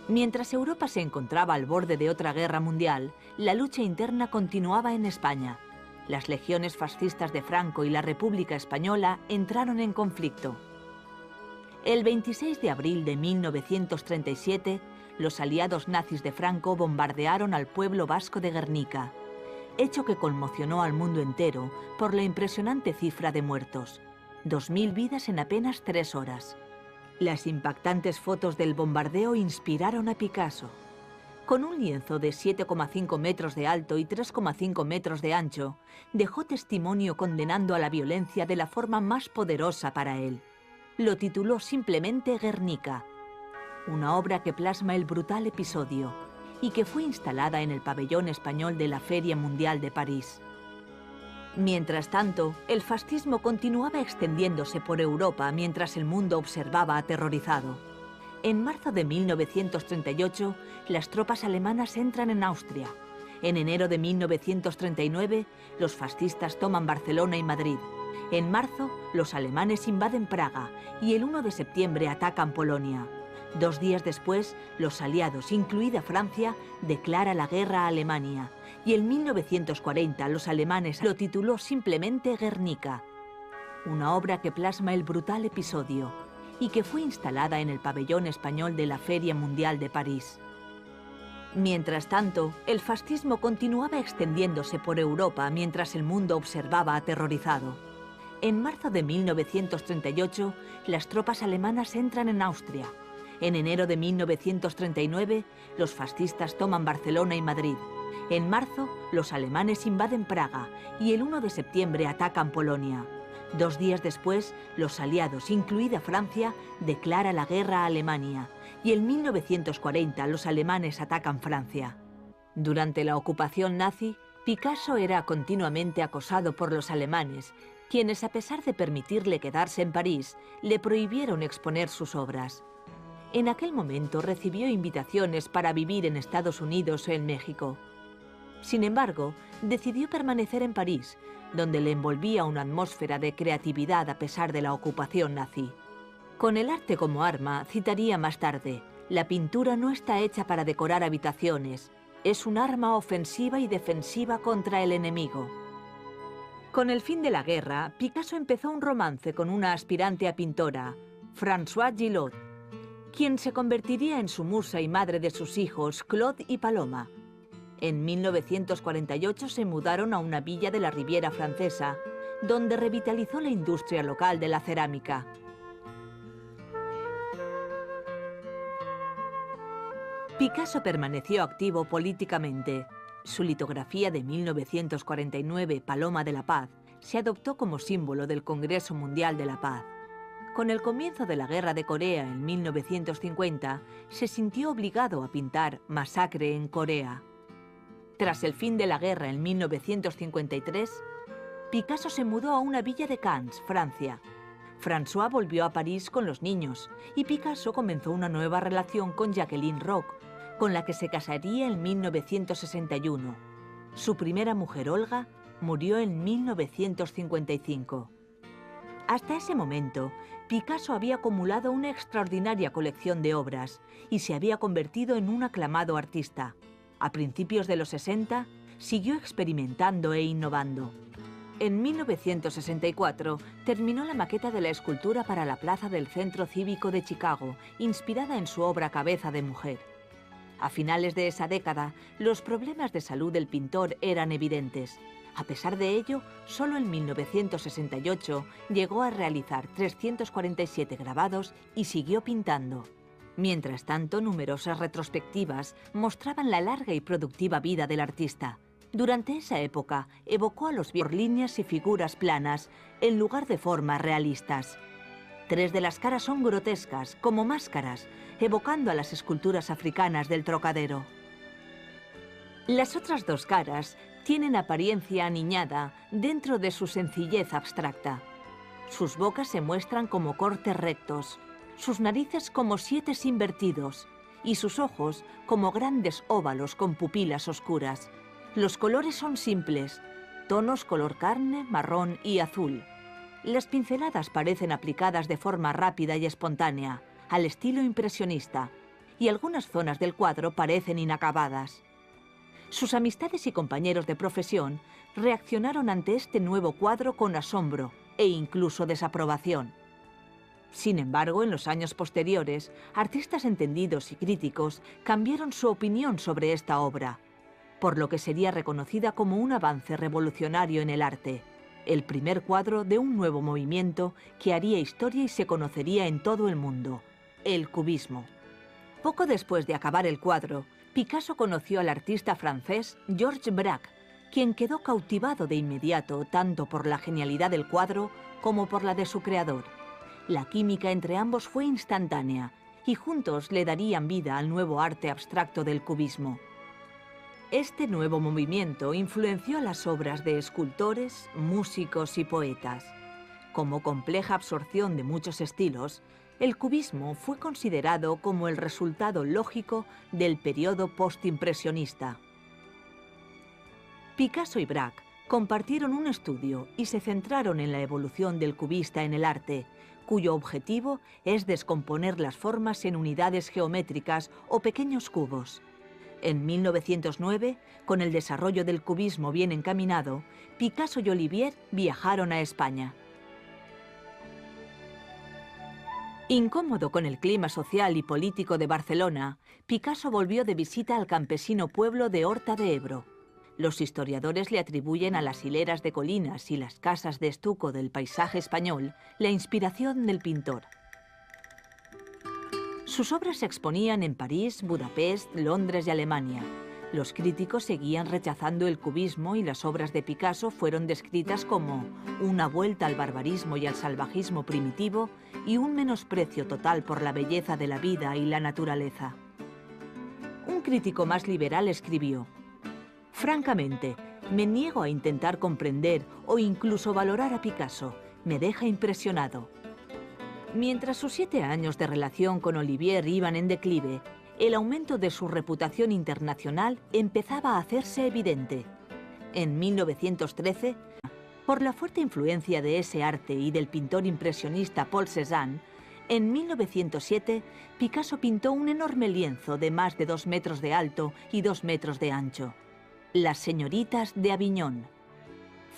Mientras Europa se encontraba al borde de otra guerra mundial, la lucha interna continuaba en España. Las legiones fascistas de Franco y la República Española entraron en conflicto. El 26 de abril de 1937, los aliados nazis de Franco bombardearon al pueblo vasco de Guernica, hecho que conmocionó al mundo entero por la impresionante cifra de muertos, 2000 vidas en apenas 3 horas. Las impactantes fotos del bombardeo inspiraron a Picasso. Con un lienzo de 7,5 metros de alto y 3,5 metros de ancho, dejó testimonio condenando a la violencia de la forma más poderosa para él. Lo tituló simplemente Guernica, una obra que plasma el brutal episodio y que fue instalada en el pabellón español de la Feria Mundial de París. Mientras tanto, el fascismo continuaba extendiéndose por Europa mientras el mundo observaba aterrorizado. En marzo de 1938, las tropas alemanas entran en Austria. En enero de 1939, los fascistas toman Barcelona y Madrid. En marzo, los alemanes invaden Praga y el 1 de septiembre atacan Polonia. 2 días después, los aliados, incluida Francia, declara la guerra a Alemania. Y en 1940 los alemanes lo tituló simplemente Guernica, una obra que plasma el brutal episodio y que fue instalada en el pabellón español de la Feria Mundial de París. Mientras tanto, el fascismo continuaba extendiéndose por Europa mientras el mundo observaba aterrorizado. En marzo de 1938, las tropas alemanas entran en Austria. En enero de 1939, los fascistas toman Barcelona y Madrid. En marzo, los alemanes invaden Praga y el 1 de septiembre atacan Polonia. 2 días después, los aliados, incluida Francia, declara la guerra a Alemania y en 1940 los alemanes atacan Francia. Durante la ocupación nazi, Picasso era continuamente acosado por los alemanes, quienes, a pesar de permitirle quedarse en París, le prohibieron exponer sus obras. En aquel momento recibió invitaciones para vivir en Estados Unidos o en México. Sin embargo, decidió permanecer en París, donde le envolvía una atmósfera de creatividad a pesar de la ocupación nazi. Con el arte como arma, citaría más tarde, la pintura no está hecha para decorar habitaciones, es un arma ofensiva y defensiva contra el enemigo. Con el fin de la guerra, Picasso empezó un romance con una aspirante a pintora, Françoise Gillot, quien se convertiría en su musa y madre de sus hijos, Claude y Paloma. En 1948 se mudaron a una villa de la Riviera Francesa, donde revitalizó la industria local de la cerámica. Picasso permaneció activo políticamente. Su litografía de 1949, Paloma de la Paz, se adoptó como símbolo del Congreso Mundial de la Paz. Con el comienzo de la Guerra de Corea en 1950, se sintió obligado a pintar Masacre en Corea. Tras el fin de la guerra en 1953, Picasso se mudó a una villa de Cannes, Francia. François volvió a París con los niños y Picasso comenzó una nueva relación con Jacqueline Roch, con la que se casaría en 1961. Su primera mujer, Olga, murió en 1955. Hasta ese momento, Picasso había acumulado una extraordinaria colección de obras y se había convertido en un aclamado artista. A principios de los 60, siguió experimentando e innovando. En 1964, terminó la maqueta de la escultura para la plaza del Centro Cívico de Chicago, inspirada en su obra Cabeza de mujer. A finales de esa década, los problemas de salud del pintor eran evidentes. A pesar de ello, solo en 1968 llegó a realizar 347 grabados y siguió pintando. Mientras tanto, numerosas retrospectivas mostraban la larga y productiva vida del artista. Durante esa época, evocó a los por líneas y figuras planas en lugar de formas realistas. 3 de las caras son grotescas, como máscaras, evocando a las esculturas africanas del Trocadero. Las otras 2 caras tienen apariencia aniñada dentro de su sencillez abstracta. Sus bocas se muestran como cortes rectos, sus narices como 7 invertidos y sus ojos como grandes óvalos con pupilas oscuras. Los colores son simples, tonos color carne, marrón y azul. Las pinceladas parecen aplicadas de forma rápida y espontánea, al estilo impresionista, y algunas zonas del cuadro parecen inacabadas. Sus amistades y compañeros de profesión reaccionaron ante este nuevo cuadro con asombro e incluso desaprobación. Sin embargo, en los años posteriores, artistas entendidos y críticos cambiaron su opinión sobre esta obra, por lo que sería reconocida como un avance revolucionario en el arte, el primer cuadro de un nuevo movimiento que haría historia y se conocería en todo el mundo, el cubismo. Poco después de acabar el cuadro, Picasso conoció al artista francés Georges Braque, quien quedó cautivado de inmediato tanto por la genialidad del cuadro como por la de su creador. La química entre ambos fue instantánea y juntos le darían vida al nuevo arte abstracto del cubismo. Este nuevo movimiento influenció las obras de escultores, músicos y poetas. Como compleja absorción de muchos estilos, el cubismo fue considerado como el resultado lógico del periodo postimpresionista. Picasso y Braque compartieron un estudio y se centraron en la evolución del cubista en el arte, cuyo objetivo es descomponer las formas en unidades geométricas o pequeños cubos. En 1909, con el desarrollo del cubismo bien encaminado, Picasso y Olivier viajaron a España. Incómodo con el clima social y político de Barcelona, Picasso volvió de visita al campesino pueblo de Horta de Ebro. Los historiadores le atribuyen a las hileras de colinas y las casas de estuco del paisaje español la inspiración del pintor. Sus obras se exponían en París, Budapest, Londres y Alemania. Los críticos seguían rechazando el cubismo y las obras de Picasso fueron descritas como una vuelta al barbarismo y al salvajismo primitivo y un menosprecio total por la belleza de la vida y la naturaleza. Un crítico más liberal escribió: «Francamente, me niego a intentar comprender o incluso valorar a Picasso. Me deja impresionado». Mientras sus 7 años de relación con Olivier iban en declive, el aumento de su reputación internacional empezaba a hacerse evidente. En 1913, por la fuerte influencia de ese arte y del pintor impresionista Paul Cézanne, en 1907 Picasso pintó un enorme lienzo de más de 2 metros de alto y 2 metros de ancho. Las señoritas de Aviñón.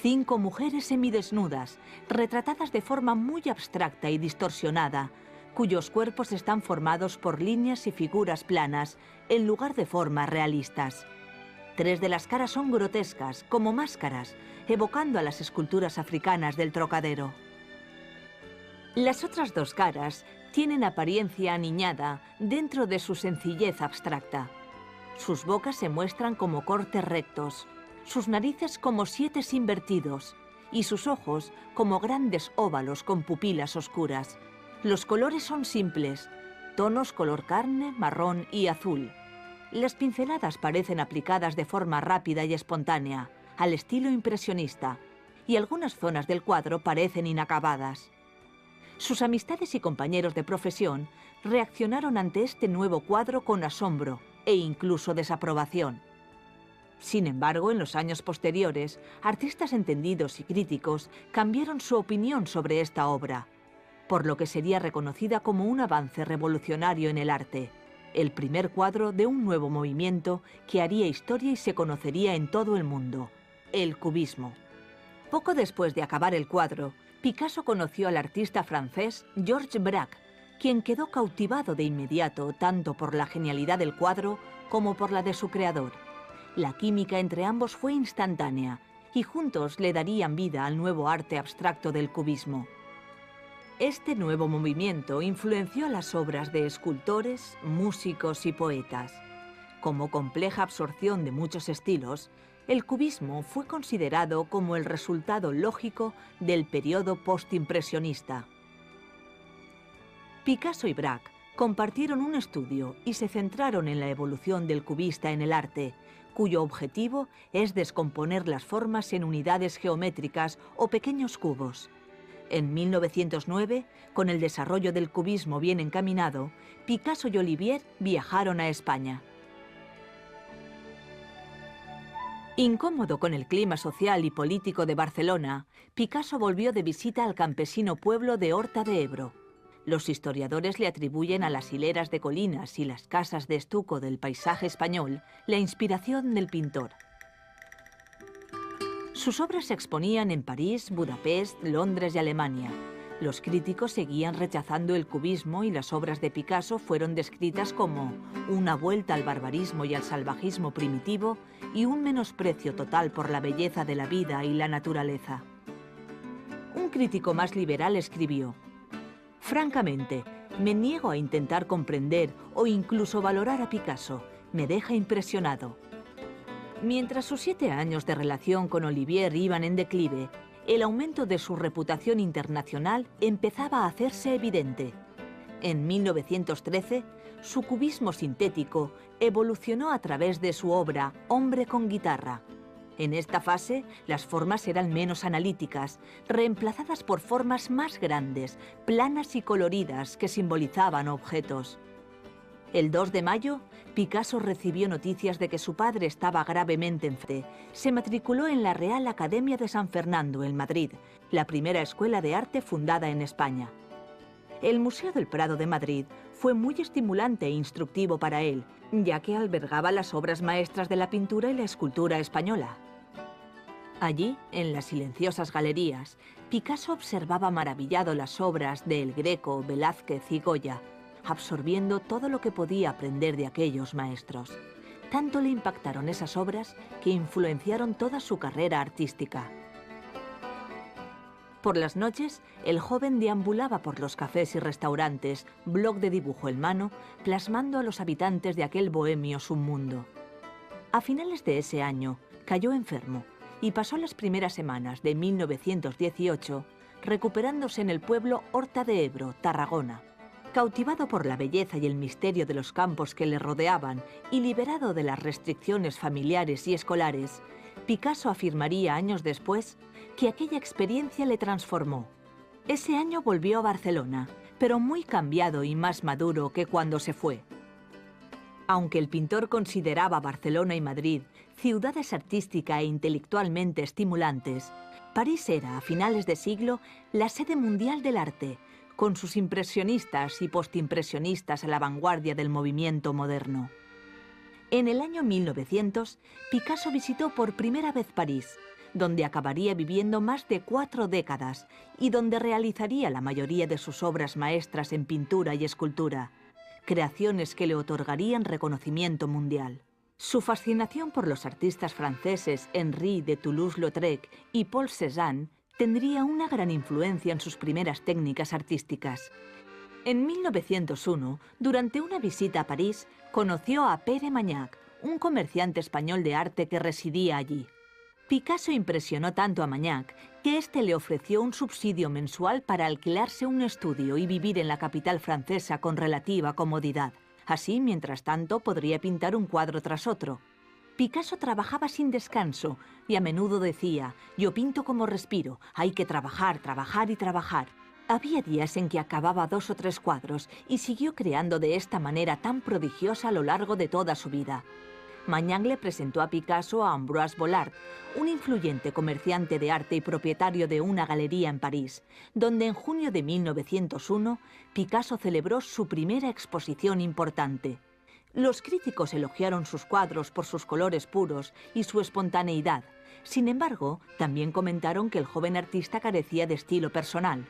5 mujeres semidesnudas, retratadas de forma muy abstracta y distorsionada, cuyos cuerpos están formados por líneas y figuras planas en lugar de formas realistas. 3 de las caras son grotescas, como máscaras, evocando a las esculturas africanas del Trocadero. Las otras 2 caras tienen apariencia aniñada dentro de su sencillez abstracta. Sus bocas se muestran como cortes rectos, sus narices como sietes invertidos y sus ojos como grandes óvalos con pupilas oscuras. Los colores son simples, tonos color carne, marrón y azul. Las pinceladas parecen aplicadas de forma rápida y espontánea, al estilo impresionista, y algunas zonas del cuadro parecen inacabadas. Sus amistades y compañeros de profesión reaccionaron ante este nuevo cuadro con asombro e incluso desaprobación. Sin embargo, en los años posteriores, artistas entendidos y críticos cambiaron su opinión sobre esta obra, por lo que sería reconocida como un avance revolucionario en el arte, el primer cuadro de un nuevo movimiento que haría historia y se conocería en todo el mundo, el cubismo. Poco después de acabar el cuadro, Picasso conoció al artista francés Georges Braque, quien quedó cautivado de inmediato tanto por la genialidad del cuadro como por la de su creador. La química entre ambos fue instantánea y juntos le darían vida al nuevo arte abstracto del cubismo. Este nuevo movimiento influenció las obras de escultores, músicos y poetas. Como compleja absorción de muchos estilos, el cubismo fue considerado como el resultado lógico del periodo postimpresionista. Picasso y Braque compartieron un estudio y se centraron en la evolución del cubista en el arte, cuyo objetivo es descomponer las formas en unidades geométricas o pequeños cubos. En 1909, con el desarrollo del cubismo bien encaminado, Picasso y Olivier viajaron a España. Incómodo con el clima social y político de Barcelona, Picasso volvió de visita al campesino pueblo de Horta de Ebro. Los historiadores le atribuyen a las hileras de colinas y las casas de estuco del paisaje español la inspiración del pintor. Sus obras se exponían en París, Budapest, Londres y Alemania. Los críticos seguían rechazando el cubismo y las obras de Picasso fueron descritas como una vuelta al barbarismo y al salvajismo primitivo y un menosprecio total por la belleza de la vida y la naturaleza. Un crítico más liberal escribió: «Francamente, me niego a intentar comprender o incluso valorar a Picasso. Me deja impresionado». Mientras sus 7 años de relación con Olivier iban en declive, el aumento de su reputación internacional empezaba a hacerse evidente. En 1913, su cubismo sintético evolucionó a través de su obra Hombre con guitarra. En esta fase, las formas eran menos analíticas, reemplazadas por formas más grandes, planas y coloridas que simbolizaban objetos. El 2 de mayo, Picasso recibió noticias de que su padre estaba gravemente enfermo. Se matriculó en la Real Academia de San Fernando, en Madrid, la primera escuela de arte fundada en España. El Museo del Prado de Madrid fue muy estimulante e instructivo para él, ya que albergaba las obras maestras de la pintura y la escultura española. Allí, en las silenciosas galerías, Picasso observaba maravillado las obras de El Greco, Velázquez y Goya, absorbiendo todo lo que podía aprender de aquellos maestros. Tanto le impactaron esas obras que influenciaron toda su carrera artística. Por las noches, el joven deambulaba por los cafés y restaurantes, bloc de dibujo en mano, plasmando a los habitantes de aquel bohemio submundo. A finales de ese año, cayó enfermo y pasó las primeras semanas de 1918 recuperándose en el pueblo Horta de Ebro, Tarragona. Cautivado por la belleza y el misterio de los campos que le rodeaban y liberado de las restricciones familiares y escolares, Picasso afirmaría años después que aquella experiencia le transformó. Ese año volvió a Barcelona, pero muy cambiado y más maduro que cuando se fue. Aunque el pintor consideraba Barcelona y Madrid ciudades artística e intelectualmente estimulantes, París era, a finales de siglo, la sede mundial del arte, con sus impresionistas y postimpresionistas a la vanguardia del movimiento moderno. En el año 1900, Picasso visitó por primera vez París, donde acabaría viviendo más de 4 décadas y donde realizaría la mayoría de sus obras maestras en pintura y escultura, creaciones que le otorgarían reconocimiento mundial. Su fascinación por los artistas franceses Henri de Toulouse-Lautrec y Paul Cézanne tendría una gran influencia en sus primeras técnicas artísticas. En 1901, durante una visita a París, conoció a Pere Magnac, un comerciante español de arte que residía allí. Picasso impresionó tanto a Magnac que éste le ofreció un subsidio mensual para alquilarse un estudio y vivir en la capital francesa con relativa comodidad. Así, mientras tanto, podría pintar un cuadro tras otro. Picasso trabajaba sin descanso y a menudo decía: «Yo pinto como respiro, hay que trabajar, trabajar y trabajar». Había días en que acababa 2 o 3 cuadros y siguió creando de esta manera tan prodigiosa a lo largo de toda su vida. Magnac le presentó a Picasso a Ambroise Vollard, un influyente comerciante de arte y propietario de una galería en París, donde en junio de 1901 Picasso celebró su primera exposición importante. Los críticos elogiaron sus cuadros por sus colores puros y su espontaneidad. Sin embargo, también comentaron que el joven artista carecía de estilo personal.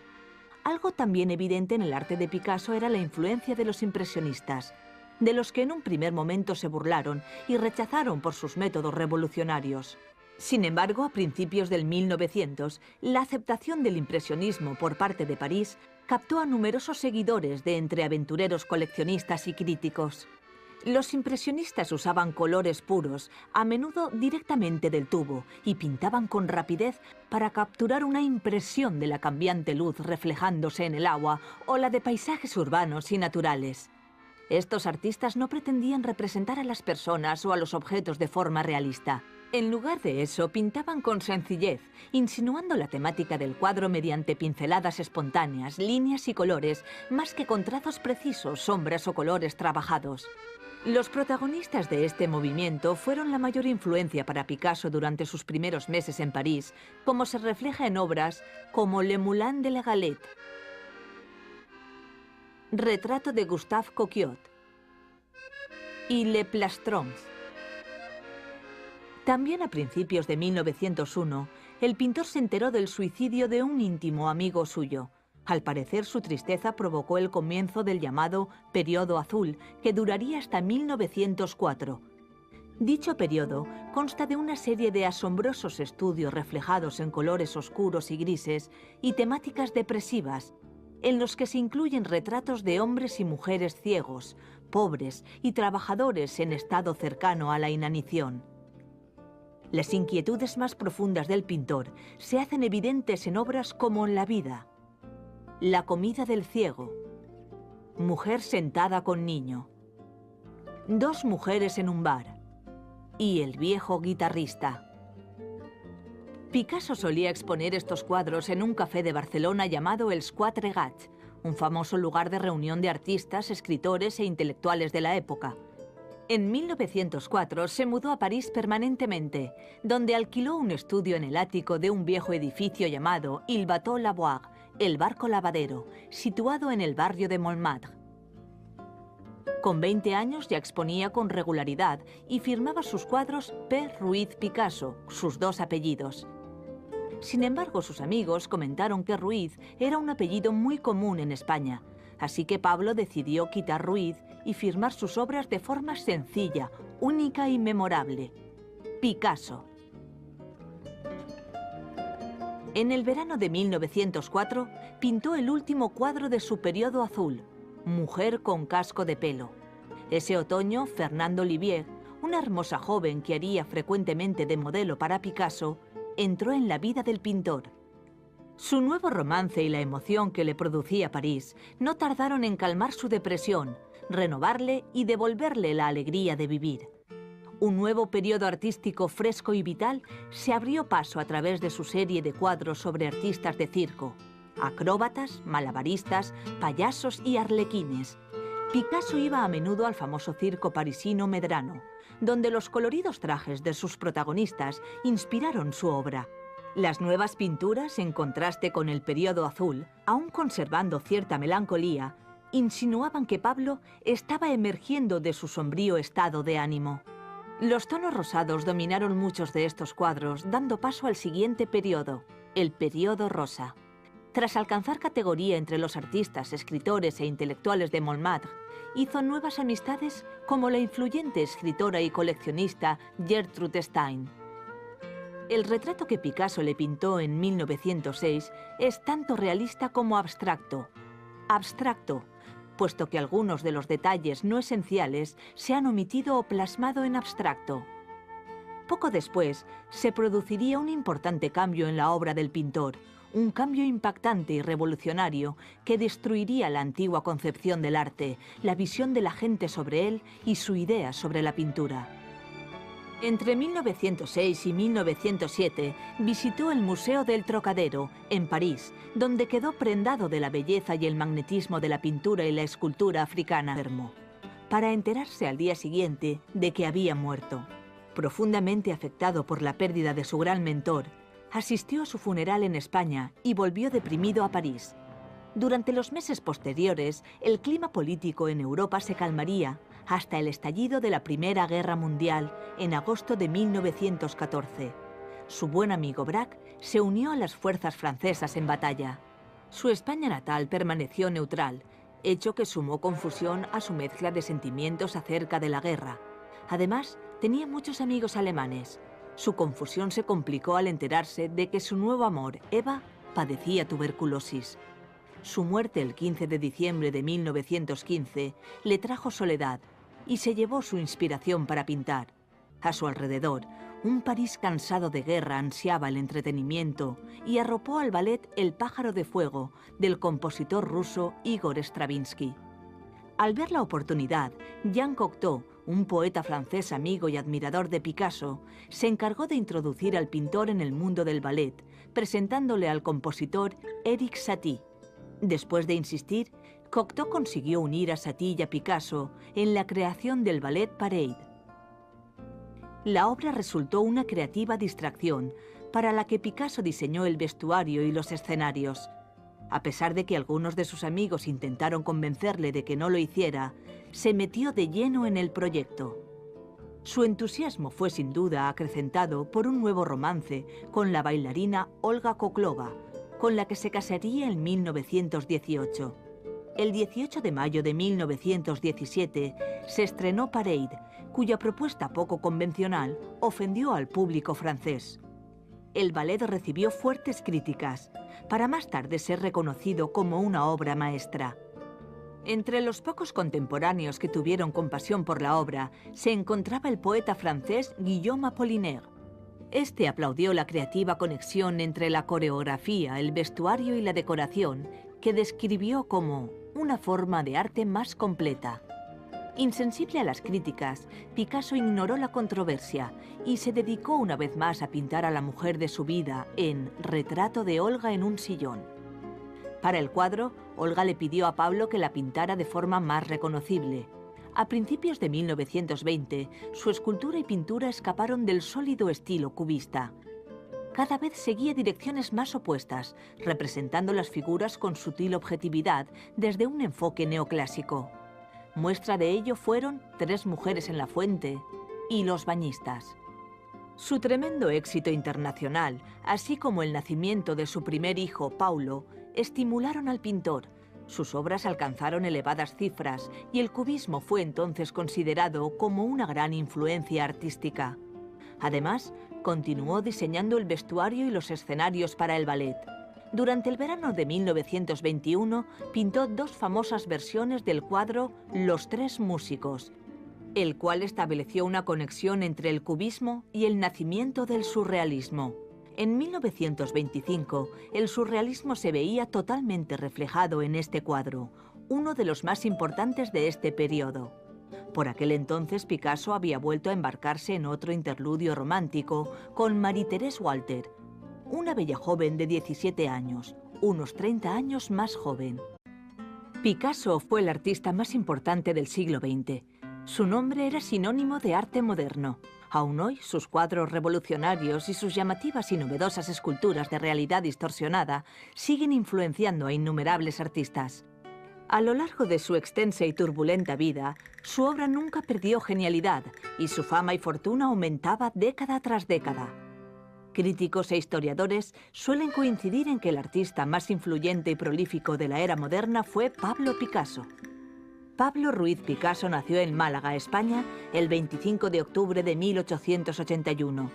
Algo también evidente en el arte de Picasso era la influencia de los impresionistas, de los que en un primer momento se burlaron y rechazaron por sus métodos revolucionarios. Sin embargo, a principios del 1900, la aceptación del impresionismo por parte de París captó a numerosos seguidores de entre aventureros coleccionistas y críticos. Los impresionistas usaban colores puros, a menudo directamente del tubo, y pintaban con rapidez para capturar una impresión de la cambiante luz reflejándose en el agua o la de paisajes urbanos y naturales. Estos artistas no pretendían representar a las personas o a los objetos de forma realista. En lugar de eso, pintaban con sencillez, insinuando la temática del cuadro mediante pinceladas espontáneas, líneas y colores, más que con trazos precisos, sombras o colores trabajados. Los protagonistas de este movimiento fueron la mayor influencia para Picasso durante sus primeros meses en París, como se refleja en obras como Le Moulin de la Galette, Retrato de Gustave Coquillot y Le Plastron. También a principios de 1901, el pintor se enteró del suicidio de un íntimo amigo suyo. Al parecer, su tristeza provocó el comienzo del llamado Periodo Azul, que duraría hasta 1904. Dicho periodo consta de una serie de asombrosos estudios reflejados en colores oscuros y grises y temáticas depresivas, en los que se incluyen retratos de hombres y mujeres ciegos, pobres y trabajadores en estado cercano a la inanición. Las inquietudes más profundas del pintor se hacen evidentes en obras como La vida, La comida del ciego, Mujer sentada con niño, Dos mujeres en un bar y El viejo guitarrista. Picasso solía exponer estos cuadros en un café de Barcelona llamado Els Quatre Gats, un famoso lugar de reunión de artistas, escritores e intelectuales de la época. En 1904 se mudó a París permanentemente, donde alquiló un estudio en el ático de un viejo edificio llamado Il Bateau Lavoir, el barco lavadero, situado en el barrio de Montmartre. Con 20 años ya exponía con regularidad y firmaba sus cuadros P. Ruiz Picasso, sus 2 apellidos. Sin embargo, sus amigos comentaron que Ruiz era un apellido muy común en España, así que Pablo decidió quitar Ruiz y firmar sus obras de forma sencilla, única y memorable: Picasso. En el verano de 1904 pintó el último cuadro de su periodo azul, Mujer con casco de pelo. Ese otoño, Fernande Olivier, una hermosa joven que haría frecuentemente de modelo para Picasso, entró en la vida del pintor. Su nuevo romance y la emoción que le producía París no tardaron en calmar su depresión, renovarle y devolverle la alegría de vivir. Un nuevo periodo artístico fresco y vital se abrió paso a través de su serie de cuadros sobre artistas de circo, acróbatas, malabaristas, payasos y arlequines. Picasso iba a menudo al famoso circo parisino Medrano, donde los coloridos trajes de sus protagonistas inspiraron su obra. Las nuevas pinturas, en contraste con el periodo azul, aún conservando cierta melancolía, insinuaban que Pablo estaba emergiendo de su sombrío estado de ánimo. Los tonos rosados dominaron muchos de estos cuadros, dando paso al siguiente periodo, el periodo rosa. Tras alcanzar categoría entre los artistas, escritores e intelectuales de Montmartre, hizo nuevas amistades como la influyente escritora y coleccionista Gertrude Stein. El retrato que Picasso le pintó en 1906 es tanto realista como abstracto. Abstracto, puesto que algunos de los detalles no esenciales se han omitido o plasmado en abstracto. Poco después, se produciría un importante cambio en la obra del pintor, un cambio impactante y revolucionario que destruiría la antigua concepción del arte, la visión de la gente sobre él y su idea sobre la pintura. Entre 1906 y 1907 visitó el Museo del Trocadero, en París, donde quedó prendado de la belleza y el magnetismo de la pintura y la escultura africana, para enterarse al día siguiente de que había muerto. Profundamente afectado por la pérdida de su gran mentor, asistió a su funeral en España y volvió deprimido a París. Durante los meses posteriores, el clima político en Europa se calmaría hasta el estallido de la Primera Guerra Mundial en agosto de 1914. Su buen amigo Braque se unió a las fuerzas francesas en batalla. Su España natal permaneció neutral, hecho que sumó confusión a su mezcla de sentimientos acerca de la guerra. Además, tenía muchos amigos alemanes. Su confusión se complicó al enterarse de que su nuevo amor, Eva, padecía tuberculosis. Su muerte el 15 de diciembre de 1915 le trajo soledad y se llevó su inspiración para pintar. A su alrededor, un París cansado de guerra ansiaba el entretenimiento y arropó al ballet El pájaro de fuego del compositor ruso Igor Stravinsky. Al ver la oportunidad, Jean Cocteau, un poeta francés amigo y admirador de Picasso, se encargó de introducir al pintor en el mundo del ballet, presentándole al compositor Éric Satie. Después de insistir, Cocteau consiguió unir a Satie y a Picasso en la creación del ballet Parade. La obra resultó una creativa distracción para la que Picasso diseñó el vestuario y los escenarios. A pesar de que algunos de sus amigos intentaron convencerle de que no lo hiciera, se metió de lleno en el proyecto. Su entusiasmo fue sin duda acrecentado por un nuevo romance con la bailarina Olga Koklova, con la que se casaría en 1918. El 18 de mayo de 1917 se estrenó Parade, cuya propuesta poco convencional ofendió al público francés. El ballet recibió fuertes críticas, para más tarde ser reconocido como una obra maestra. Entre los pocos contemporáneos que tuvieron compasión por la obra se encontraba el poeta francés Guillaume Apollinaire. Este aplaudió la creativa conexión entre la coreografía, el vestuario y la decoración, que describió como una forma de arte más completa. Insensible a las críticas, Picasso ignoró la controversia y se dedicó una vez más a pintar a la mujer de su vida en Retrato de Olga en un sillón. Para el cuadro, Olga le pidió a Pablo que la pintara de forma más reconocible. A principios de 1920, su escultura y pintura escaparon del sólido estilo cubista. Cada vez seguía direcciones más opuestas, representando las figuras con sutil objetividad desde un enfoque neoclásico. Muestra de ello fueron Tres mujeres en la fuente y Los bañistas. Su tremendo éxito internacional, así como el nacimiento de su primer hijo, Paulo, estimularon al pintor. Sus obras alcanzaron elevadas cifras y el cubismo fue entonces considerado como una gran influencia artística. Además, continuó diseñando el vestuario y los escenarios para el ballet. Durante el verano de 1921 pintó dos famosas versiones del cuadro Los tres músicos, el cual estableció una conexión entre el cubismo y el nacimiento del surrealismo. En 1925, el surrealismo se veía totalmente reflejado en este cuadro, uno de los más importantes de este periodo. Por aquel entonces, Picasso había vuelto a embarcarse en otro interludio romántico con Marie-Thérèse Walter, una bella joven de 17 años, unos 30 años más joven. Picasso fue el artista más importante del siglo XX. Su nombre era sinónimo de arte moderno. Aún hoy, sus cuadros revolucionarios y sus llamativas y novedosas esculturas de realidad distorsionada siguen influenciando a innumerables artistas. A lo largo de su extensa y turbulenta vida, su obra nunca perdió genialidad y su fama y fortuna aumentaba década tras década. Críticos e historiadores suelen coincidir en que el artista más influyente y prolífico de la era moderna fue Pablo Picasso. Pablo Ruiz Picasso nació en Málaga, España, el 25 de octubre de 1881.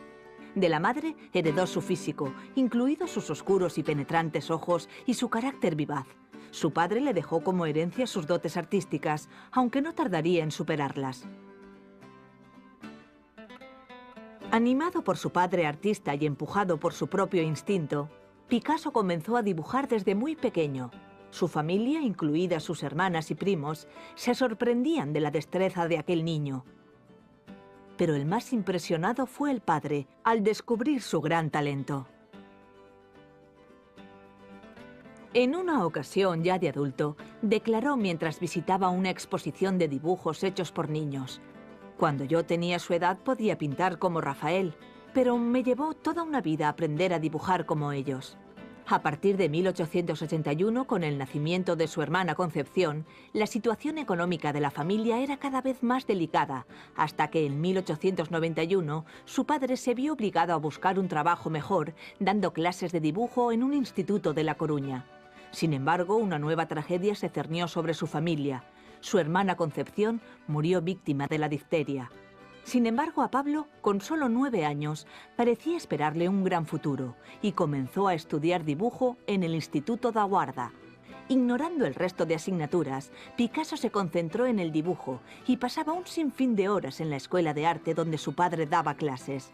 De la madre heredó su físico, incluidos sus oscuros y penetrantes ojos y su carácter vivaz. Su padre le dejó como herencia sus dotes artísticas, aunque no tardaría en superarlas. Animado por su padre artista y empujado por su propio instinto, Picasso comenzó a dibujar desde muy pequeño. Su familia, incluidas sus hermanas y primos, se sorprendían de la destreza de aquel niño. Pero el más impresionado fue el padre, al descubrir su gran talento. En una ocasión, ya de adulto, declaró mientras visitaba una exposición de dibujos hechos por niños: «Cuando yo tenía su edad podía pintar como Rafael, pero me llevó toda una vida aprender a dibujar como ellos». A partir de 1881, con el nacimiento de su hermana Concepción, la situación económica de la familia era cada vez más delicada, hasta que en 1891 su padre se vio obligado a buscar un trabajo mejor, dando clases de dibujo en un instituto de La Coruña. Sin embargo, una nueva tragedia se cernió sobre su familia. Su hermana Concepción murió víctima de la difteria. Sin embargo, a Pablo, con solo 9 años, parecía esperarle un gran futuro y comenzó a estudiar dibujo en el Instituto da Guarda. Ignorando el resto de asignaturas, Picasso se concentró en el dibujo y pasaba un sinfín de horas en la escuela de arte donde su padre daba clases.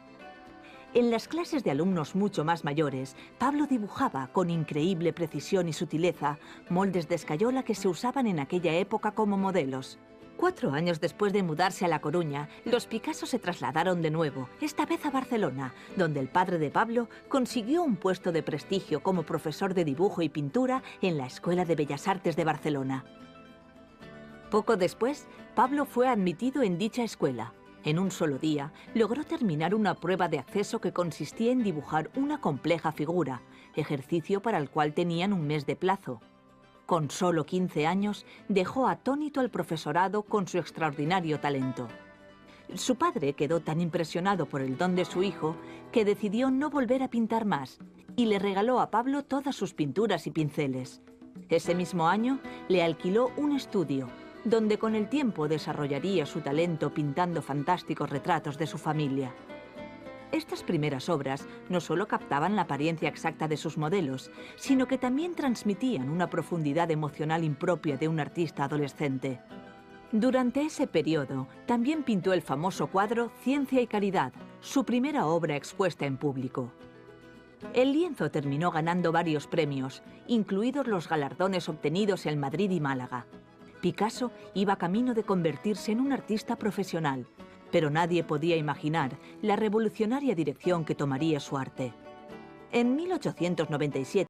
En las clases de alumnos mucho más mayores, Pablo dibujaba con increíble precisión y sutileza moldes de escayola que se usaban en aquella época como modelos. 4 años después de mudarse a La Coruña, los Picasso se trasladaron de nuevo, esta vez a Barcelona, donde el padre de Pablo consiguió un puesto de prestigio como profesor de dibujo y pintura en la Escuela de Bellas Artes de Barcelona. Poco después, Pablo fue admitido en dicha escuela. En un solo día, logró terminar una prueba de acceso que consistía en dibujar una compleja figura, ejercicio para el cual tenían un mes de plazo. Con solo 15 años, dejó atónito al profesorado con su extraordinario talento. Su padre quedó tan impresionado por el don de su hijo que decidió no volver a pintar más y le regaló a Pablo todas sus pinturas y pinceles. Ese mismo año, le alquiló un estudio, donde con el tiempo desarrollaría su talento pintando fantásticos retratos de su familia. Estas primeras obras no solo captaban la apariencia exacta de sus modelos, sino que también transmitían una profundidad emocional impropia de un artista adolescente. Durante ese periodo, también pintó el famoso cuadro Ciencia y Caridad, su primera obra expuesta en público. El lienzo terminó ganando varios premios, incluidos los galardones obtenidos en Madrid y Málaga. Picasso iba camino de convertirse en un artista profesional, pero nadie podía imaginar la revolucionaria dirección que tomaría su arte. En 1897,